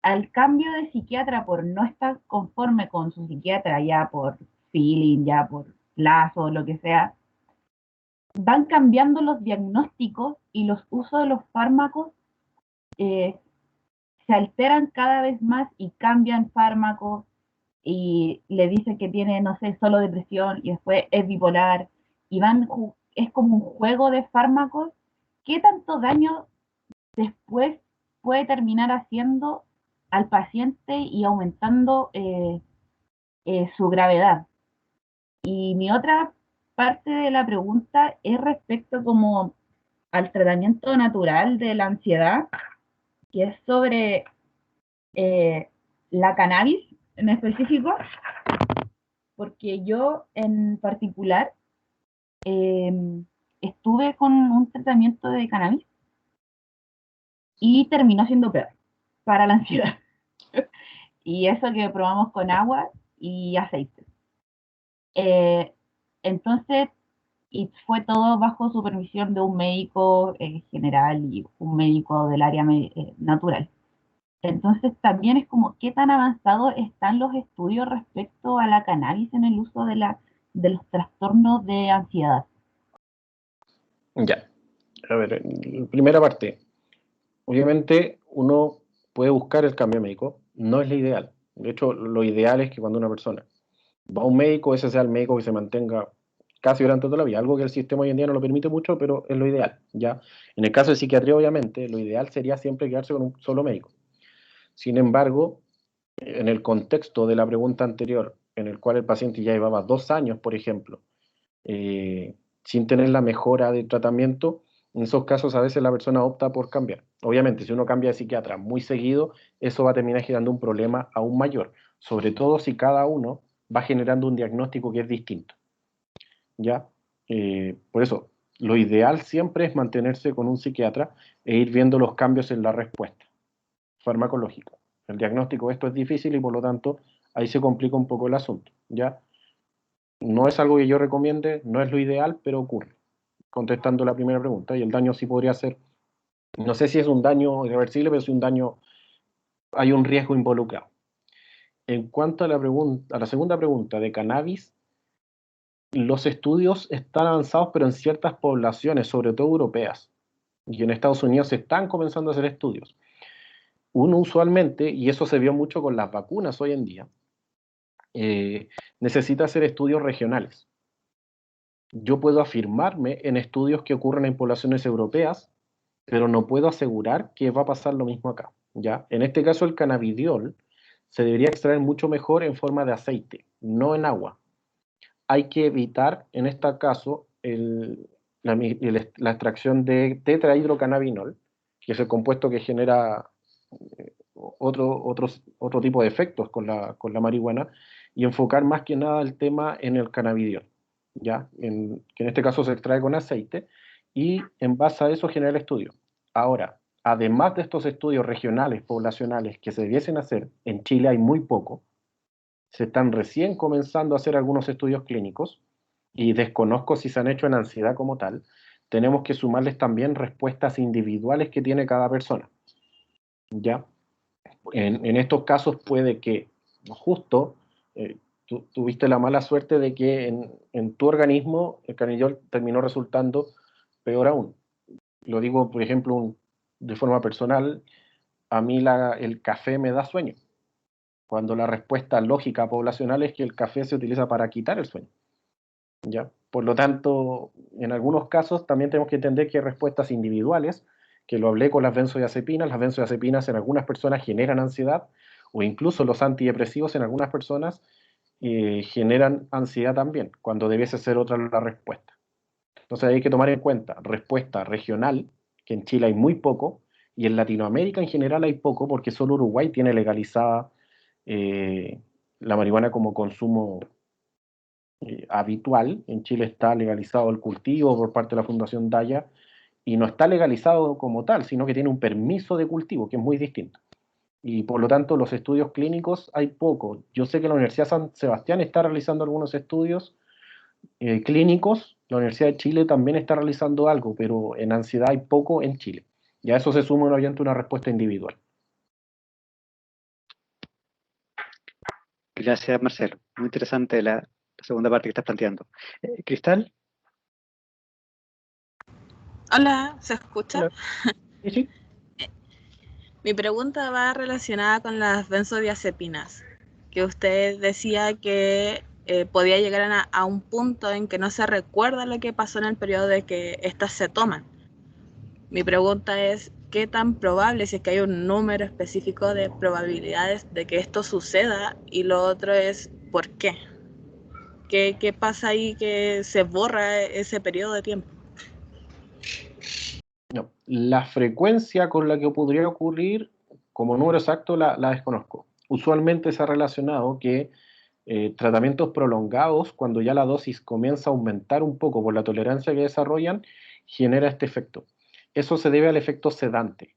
al cambio de psiquiatra por no estar conforme con su psiquiatra, ya por feeling, ya por lazo, lo que sea, van cambiando los diagnósticos y los usos de los fármacos se alteran cada vez más y cambian fármacos y le dicen que tiene, no sé, solo depresión y después es bipolar y es como un juego de fármacos. ¿Qué tanto daño después puede terminar haciendo al paciente y aumentando su gravedad? Y mi otra parte de la pregunta es respecto como al tratamiento natural de la ansiedad, que es sobre la cannabis en específico, porque yo en particular estuve con un tratamiento de cannabis y terminó siendo peor para la ansiedad. Y eso que probamos con agua y aceite. Entonces, y fue todo bajo supervisión de un médico general y un médico del área natural. Entonces, también es como qué tan avanzados están los estudios respecto a la cannabis en el uso de los trastornos de ansiedad. Ya. A ver, primera parte. Obviamente, uno puede buscar el cambio médico, no es lo ideal. De hecho, lo ideal es que cuando una persona va a un médico, ese sea el médico que se mantenga casi durante toda la vida, algo que el sistema hoy en día no lo permite mucho, pero es lo ideal, ¿ya? En el caso de psiquiatría, obviamente, lo ideal sería siempre quedarse con un solo médico. Sin embargo, en el contexto de la pregunta anterior, en el cual el paciente ya llevaba 2 años, por ejemplo, sin tener la mejora de tratamiento, en esos casos a veces la persona opta por cambiar. Obviamente, si uno cambia de psiquiatra muy seguido, eso va a terminar generando un problema aún mayor, sobre todo si cada uno va generando un diagnóstico que es distinto. ¿Ya? Por eso, lo ideal siempre es mantenerse con un psiquiatra e ir viendo los cambios en la respuesta farmacológica. El diagnóstico de esto es difícil y por lo tanto ahí se complica un poco el asunto, ¿ya? No es algo que yo recomiende, no es lo ideal, pero ocurre. Contestando la primera pregunta, y el daño sí podría ser, no sé si es un daño irreversible, pero si un daño, hay un riesgo involucrado. En cuanto a la segunda pregunta de cannabis, los estudios están avanzados, pero en ciertas poblaciones, sobre todo europeas, y en Estados Unidos se están comenzando a hacer estudios. Uno usualmente, y eso se vio mucho con las vacunas hoy en día, necesita hacer estudios regionales. Yo puedo afirmarme en estudios que ocurren en poblaciones europeas, pero no puedo asegurar que va a pasar lo mismo acá, ¿ya? En este caso, el cannabidiol se debería extraer mucho mejor en forma de aceite, no en agua. Hay que evitar, en este caso, la extracción de tetrahidrocannabinol, que es el compuesto que genera otro tipo de efectos con la marihuana, y enfocar más que nada el tema en el cannabidiol, ¿ya? Que en este caso se extrae con aceite, y en base a eso genera el estudio. Ahora, además de estos estudios regionales, poblacionales, que se debiesen hacer, en Chile hay muy poco, se están recién comenzando a hacer algunos estudios clínicos, y desconozco si se han hecho en ansiedad como tal. Tenemos que sumarles también respuestas individuales que tiene cada persona, ¿ya? En estos casos puede que justo tú tuviste la mala suerte de que en tu organismo el cannabidiol terminó resultando peor aún. Lo digo, por ejemplo, de forma personal, a mí el café me da sueño, cuando la respuesta lógica poblacional es que el café se utiliza para quitar el sueño, ¿ya? Por lo tanto, en algunos casos también tenemos que entender que hay respuestas individuales, que lo hablé con las benzodiazepinas en algunas personas generan ansiedad, o incluso los antidepresivos en algunas personas generan ansiedad también, cuando debiese ser otra la respuesta. Entonces hay que tomar en cuenta respuesta regional, que en Chile hay muy poco, y en Latinoamérica en general hay poco, porque solo Uruguay tiene legalizada la marihuana como consumo habitual. En Chile está legalizado el cultivo por parte de la Fundación Daya y no está legalizado como tal, sino que tiene un permiso de cultivo, que es muy distinto. Y por lo tanto, los estudios clínicos hay poco. Yo sé que la Universidad de San Sebastián está realizando algunos estudios clínicos, la Universidad de Chile también está realizando algo, pero en ansiedad hay poco en Chile. Y a eso se suma obviamente una respuesta individual. Gracias, Marcelo. Muy interesante la segunda parte que estás planteando. Cristal. Hola, ¿se escucha? Hola. Sí, sí. Mi pregunta va relacionada con las benzodiazepinas, que usted decía que podía llegar a un punto en que no se recuerda lo que pasó en el periodo de que estas se toman. Mi pregunta es, ¿qué tan probable, si es que hay un número específico de probabilidades de que esto suceda? Y lo otro es, ¿por qué? ¿Qué pasa ahí que se borra ese periodo de tiempo? No, la frecuencia con la que podría ocurrir, como número exacto, la desconozco. Usualmente se ha relacionado que tratamientos prolongados, cuando ya la dosis comienza a aumentar un poco por la tolerancia que desarrollan, genera este efecto. Eso se debe al efecto sedante,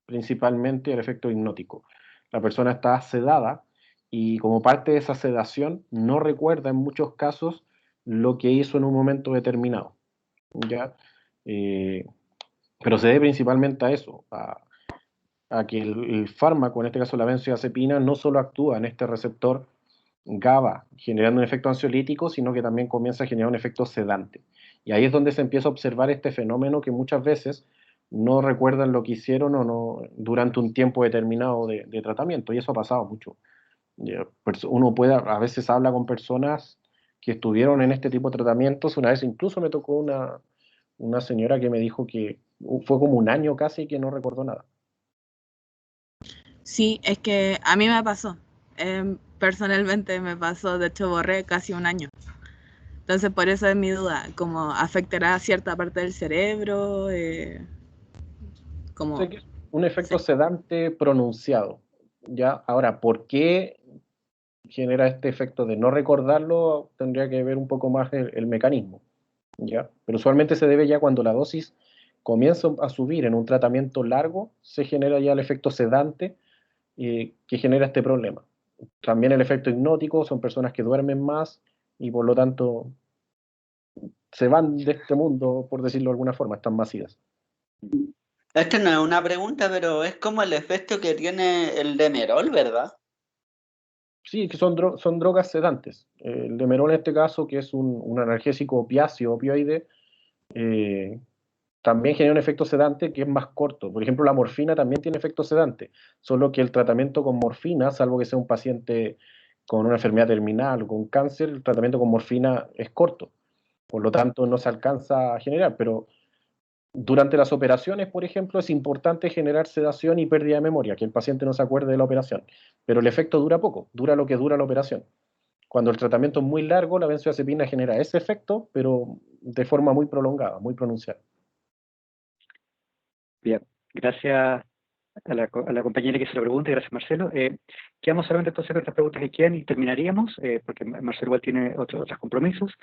principalmente al efecto hipnótico. La persona está sedada y como parte de esa sedación no recuerda en muchos casos lo que hizo en un momento determinado. ¿Ya? Pero se debe principalmente a eso, a que el fármaco, en este caso la benzodiazepina, no solo actúa en este receptor GABA, generando un efecto ansiolítico, sino que también comienza a generar un efecto sedante. Y ahí es donde se empieza a observar este fenómeno que muchas veces no recuerdan lo que hicieron o no durante un tiempo determinado de tratamiento, y eso ha pasado mucho. Uno puede, a veces habla con personas que estuvieron en este tipo de tratamientos. Una vez incluso me tocó una señora que me dijo que fue como un año casi que no recordó nada. Sí, es que a mí me pasó. Personalmente me pasó, de hecho borré casi un año. Entonces por eso es mi duda, ¿cómo afectará a cierta parte del cerebro? Como... Sé que es un efecto sedante pronunciado. ¿Ya? Ahora, ¿por qué genera este efecto de no recordarlo? Tendría que ver un poco más el mecanismo. ¿Ya? Pero usualmente se debe ya cuando la dosis comienza a subir en un tratamiento largo, se genera ya el efecto sedante que genera este problema. También el efecto hipnótico, son personas que duermen más y por lo tanto se van de este mundo, por decirlo de alguna forma, están vacías. Esto no es una pregunta, pero es como el efecto que tiene el Demerol, ¿verdad? Sí, que son drogas sedantes. El Demerol en este caso, que es un analgésico opiáceo, opioide, también genera un efecto sedante que es más corto. Por ejemplo, la morfina también tiene efecto sedante, solo que el tratamiento con morfina, salvo que sea un paciente con una enfermedad terminal o con cáncer, el tratamiento con morfina es corto. Por lo tanto, no se alcanza a generar, pero durante las operaciones, por ejemplo, es importante generar sedación y pérdida de memoria, que el paciente no se acuerde de la operación. Pero el efecto dura poco, dura lo que dura la operación. Cuando el tratamiento es muy largo, la benzodiazepina genera ese efecto, pero de forma muy prolongada, muy pronunciada. Bien, gracias a la compañera que se lo pregunta, gracias Marcelo. Quedamos solamente entonces con estas preguntas que quedan y terminaríamos, porque Marcelo igual tiene otros compromisos.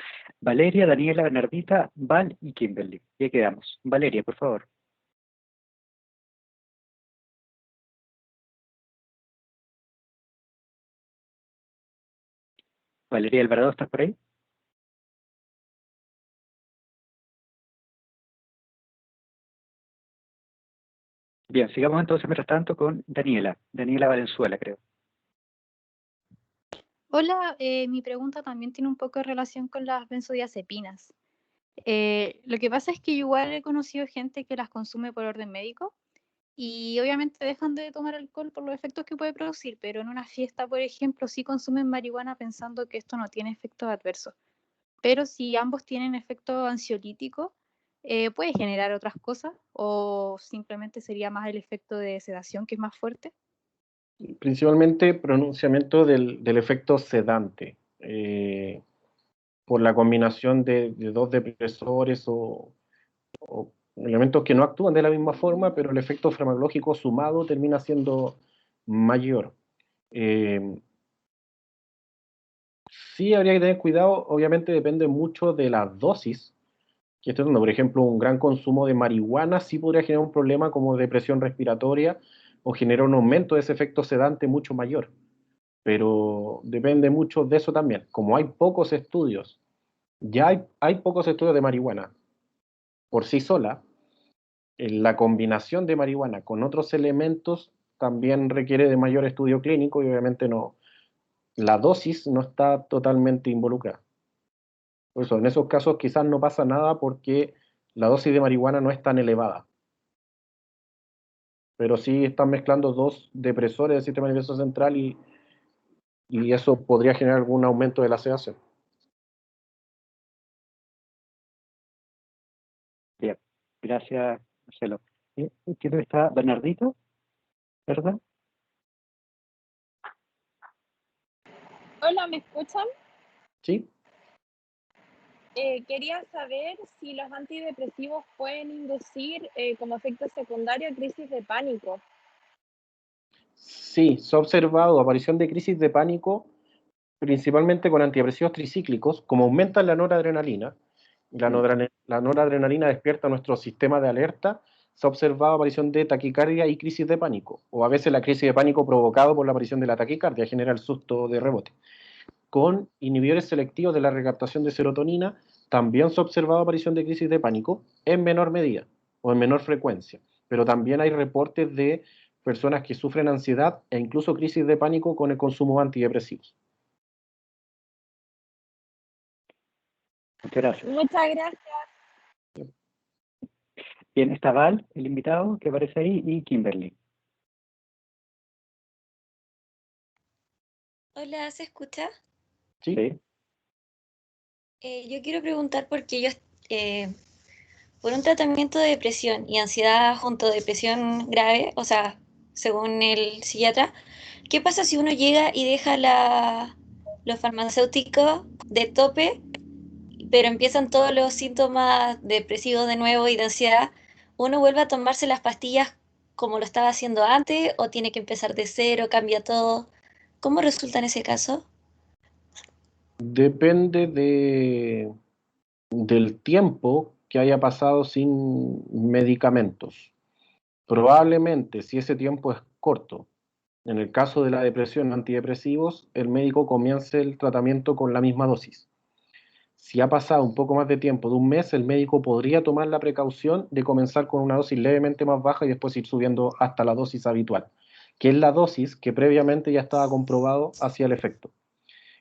Valeria, Daniela, Bernardita, Val y Kimberly. Y ahí quedamos. Valeria, por favor. Valeria Alvarado, ¿estás por ahí? Bien, sigamos entonces mientras tanto con Daniela Valenzuela, creo. Hola, mi pregunta también tiene un poco de relación con las benzodiazepinas. Lo que pasa es que yo igual he conocido gente que las consume por orden médico y obviamente dejan de tomar alcohol por los efectos que puede producir, pero en una fiesta, por ejemplo, sí consumen marihuana pensando que esto no tiene efectos adversos. Pero si ambos tienen efecto ansiolítico, puede generar otras cosas o simplemente sería más el efecto de sedación que es más fuerte. Principalmente pronunciamiento del efecto sedante, por la combinación de dos depresores o elementos que no actúan de la misma forma, pero el efecto farmacológico sumado termina siendo mayor. Sí habría que tener cuidado, obviamente depende mucho de la dosis que esté dando. Por ejemplo, un gran consumo de marihuana sí podría generar un problema como depresión respiratoria o generar un aumento de ese efecto sedante mucho mayor. Pero depende mucho de eso también. Como hay pocos estudios, ya hay pocos estudios de marihuana por sí sola, la combinación de marihuana con otros elementos también requiere de mayor estudio clínico y obviamente no, la dosis no está totalmente involucrada. Por eso, en esos casos quizás no pasa nada porque la dosis de marihuana no es tan elevada. Pero sí están mezclando dos depresores del sistema nervioso central y eso podría generar algún aumento de la sedación. Bien, gracias, Marcelo. Creo que está Bernardito, ¿verdad? Hola, ¿me escuchan? ¿Sí? Quería saber si los antidepresivos pueden inducir como efecto secundario crisis de pánico. Sí, se ha observado aparición de crisis de pánico principalmente con antidepresivos tricíclicos, como aumentan la noradrenalina. La noradrenalina despierta nuestro sistema de alerta. Se ha observado aparición de taquicardia y crisis de pánico, o a veces la crisis de pánico provocado por la aparición de la taquicardia, genera el susto de rebote. Con inhibidores selectivos de la recaptación de serotonina, también se ha observado aparición de crisis de pánico en menor medida o en menor frecuencia, pero también hay reportes de personas que sufren ansiedad e incluso crisis de pánico con el consumo de antidepresivos. Muchas gracias. Muchas gracias. Bien, está Val, el invitado que aparece ahí, y Kimberly. Hola, ¿se escucha? Sí. Yo quiero preguntar porque yo, por un tratamiento de depresión y ansiedad junto a depresión grave, o sea, según el psiquiatra, ¿qué pasa si uno llega y deja los farmacéuticos de tope, pero empiezan todos los síntomas depresivos de nuevo y de ansiedad? ¿Uno vuelve a tomarse las pastillas como lo estaba haciendo antes o tiene que empezar de cero, cambia todo? ¿Cómo resulta en ese caso? Depende del tiempo que haya pasado sin medicamentos. Probablemente, si ese tiempo es corto, en el caso de la depresión, antidepresivos, el médico comience el tratamiento con la misma dosis. Si ha pasado un poco más de tiempo, de un mes, el médico podría tomar la precaución de comenzar con una dosis levemente más baja y después ir subiendo hasta la dosis habitual, que es la dosis que previamente ya estaba comprobado hacía el efecto.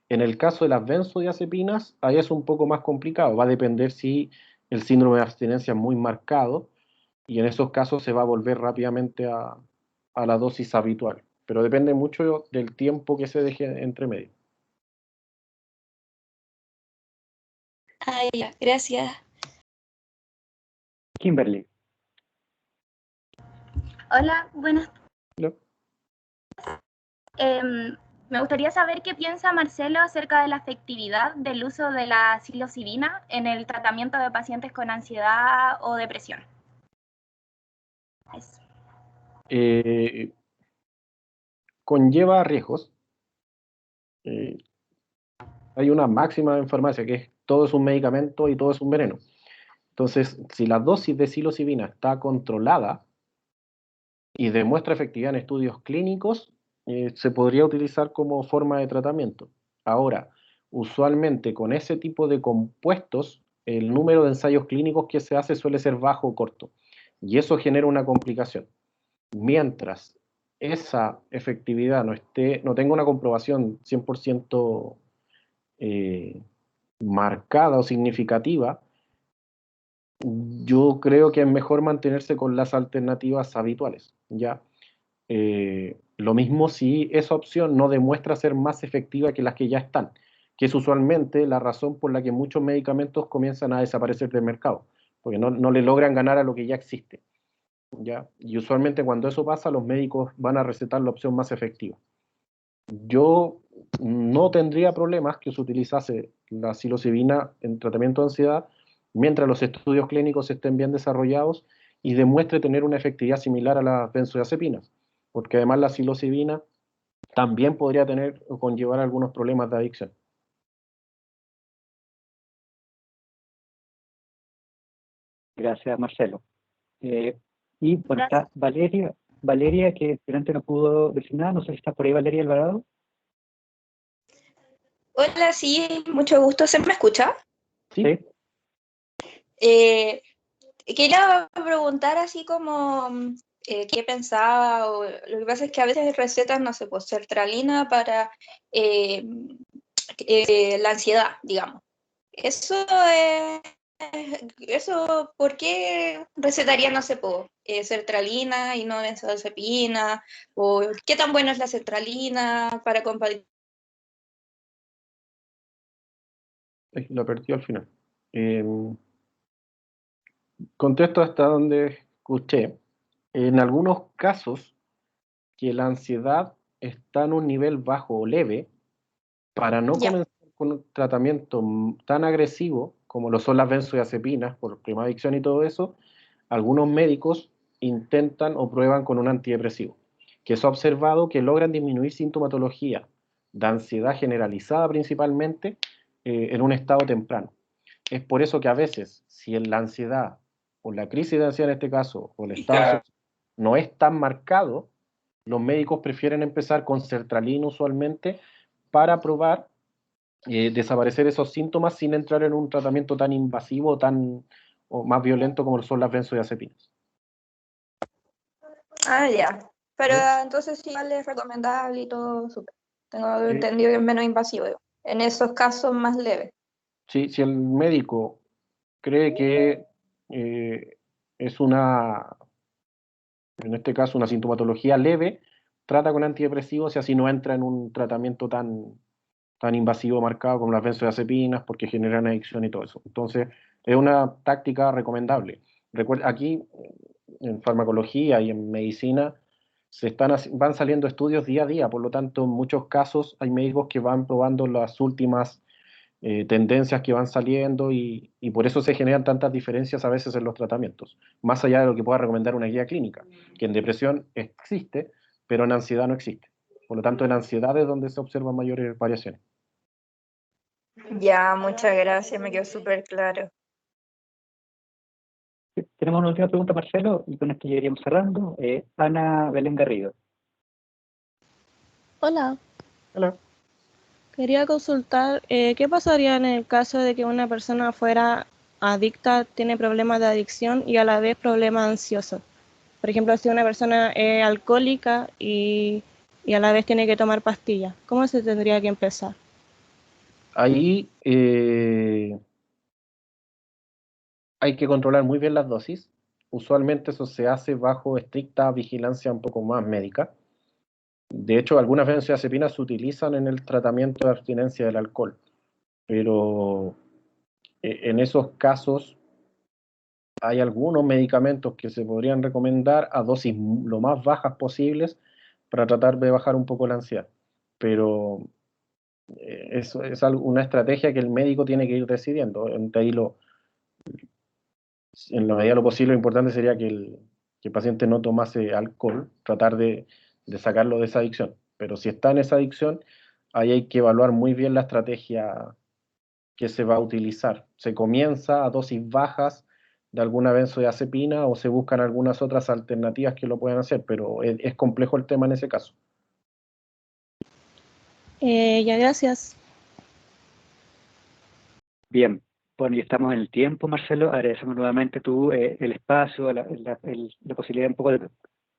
En el caso de las benzodiazepinas, ahí es un poco más complicado. Va a depender si el síndrome de abstinencia es muy marcado y en esos casos se va a volver rápidamente a la dosis habitual. Pero depende mucho del tiempo que se deje entre medio. Ah, ya, gracias. Kimberly. Hola, buenas. ¿No? Me gustaría saber qué piensa Marcelo acerca de la efectividad del uso de la psilocibina en el tratamiento de pacientes con ansiedad o depresión. Eso. Conlleva riesgos. Hay una máxima en farmacia que es todo es un medicamento y todo es un veneno. Entonces, si la dosis de psilocibina está controlada y demuestra efectividad en estudios clínicos, se podría utilizar como forma de tratamiento. Ahora, usualmente con ese tipo de compuestos, el número de ensayos clínicos que se hace suele ser bajo o corto, y eso genera una complicación. Mientras esa efectividad no tenga una comprobación 100% marcada o significativa, yo creo que es mejor mantenerse con las alternativas habituales, ¿ya? Lo mismo si esa opción no demuestra ser más efectiva que las que ya están, que es usualmente la razón por la que muchos medicamentos comienzan a desaparecer del mercado, porque no le logran ganar a lo que ya existe, ¿ya? Y usualmente cuando eso pasa, los médicos van a recetar la opción más efectiva. Yo no tendría problemas que se utilizase la psilocibina en tratamiento de ansiedad mientras los estudios clínicos estén bien desarrollados y demuestre tener una efectividad similar a las benzodiazepinas, porque además la psilocibina también podría tener o conllevar algunos problemas de adicción. Gracias, Marcelo. Y bueno, está Valeria, que durante no pudo decir nada. No sé si está por ahí Valeria Alvarado. Hola, sí, mucho gusto. ¿Se me escucha? Sí. Quería preguntar así como qué pensaba, o lo que pasa es que a veces recetan, no sé, pues sertralina para la ansiedad, digamos. Eso, ¿por qué recetaría, no sé, pues, sertralina y no benzodiazepina? ¿O qué tan buena es la sertralina para combatir? Lo perdí al final. Contesto hasta donde escuché. En algunos casos que la ansiedad está en un nivel bajo o leve, para no Ya. comenzar con un tratamiento tan agresivo como lo son las benzodiazepinas por prima adicción y todo eso, algunos médicos intentan o prueban con un antidepresivo, que se ha observado que logran disminuir sintomatología de ansiedad generalizada principalmente en un estado temprano. Es por eso que a veces, si la ansiedad o la crisis de ansiedad en este caso, o el estado no es tan marcado, los médicos prefieren empezar con sertralina usualmente para probar desaparecer esos síntomas sin entrar en un tratamiento tan invasivo o más violento como son las benzodiazepinas. Ah, ya. Pero entonces sí es recomendable y todo, súper. Tengo Sí. entendido que es menos invasivo, digo. En esos casos más leves. Sí, si el médico cree que es en este caso, una sintomatología leve, trata con antidepresivos y así no entra en un tratamiento tan invasivo marcado como las benzodiazepinas porque generan adicción y todo eso. Entonces, es una táctica recomendable. Recuerda, aquí en farmacología y en medicina van saliendo estudios día a día, por lo tanto, en muchos casos hay médicos que van probando las últimas tendencias que van saliendo y por eso se generan tantas diferencias a veces en los tratamientos, más allá de lo que pueda recomendar una guía clínica, que en depresión existe, pero en ansiedad no existe. Por lo tanto, en ansiedad es donde se observan mayores variaciones. Ya, muchas gracias, me quedó súper claro. Tenemos una última pregunta, Marcelo, y con esto ya iríamos cerrando. Ana Belén Garrido. Hola. Hola. Quería consultar qué pasaría en el caso de que una persona fuera adicta, tiene problemas de adicción y a la vez problemas ansiosos. Por ejemplo, si una persona es alcohólica y a la vez tiene que tomar pastillas, ¿cómo se tendría que empezar? Ahí hay que controlar muy bien las dosis. Usualmente eso se hace bajo estricta vigilancia un poco más médica. De hecho, algunas benzodiazepinas se utilizan en el tratamiento de abstinencia del alcohol, pero en esos casos hay algunos medicamentos que se podrían recomendar a dosis lo más bajas posibles para tratar de bajar un poco la ansiedad. Pero eso es una estrategia que el médico tiene que ir decidiendo. Entre ahí en la medida de lo posible, lo importante sería que el paciente no tomase alcohol, tratar de sacarlo de esa adicción. Pero si está en esa adicción, ahí hay que evaluar muy bien la estrategia que se va a utilizar. Se comienza a dosis bajas de alguna benzodiazepina o se buscan algunas otras alternativas que lo puedan hacer, pero es complejo el tema en ese caso. Ya, gracias. Bien, bueno, ya estamos en el tiempo, Marcelo. Agradecemos nuevamente el espacio, la posibilidad un poco de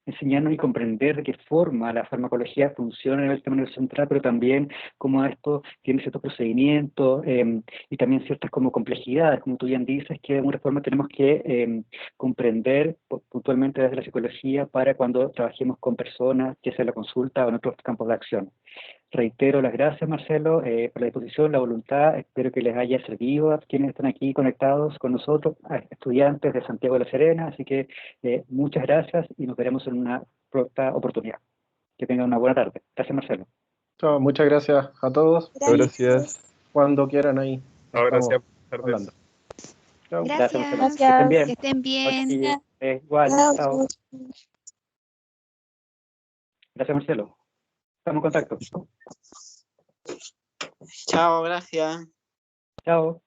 enseñarnos y comprender de qué forma la farmacología funciona a nivel sistema nervioso central, pero también cómo esto tiene ciertos procedimientos y también ciertas como complejidades, como tú bien dices, que de alguna forma tenemos que comprender puntualmente desde la psicología para cuando trabajemos con personas, que sea la consulta o en otros campos de acción. Reitero las gracias, Marcelo, por la disposición, la voluntad. Espero que les haya servido a quienes están aquí conectados con nosotros, a estudiantes de Santiago de la Serena. Así que muchas gracias y nos veremos en una próxima oportunidad. Que tengan una buena tarde. Gracias, Marcelo. Chao, muchas gracias a todos. Gracias. Cuando quieran ahí. Gracias. Hablando. Chao. Gracias, Marcelo. Gracias. Que estén bien. Igual. Chao. Gracias, Marcelo. Estamos en contacto. Chao, gracias. Chao.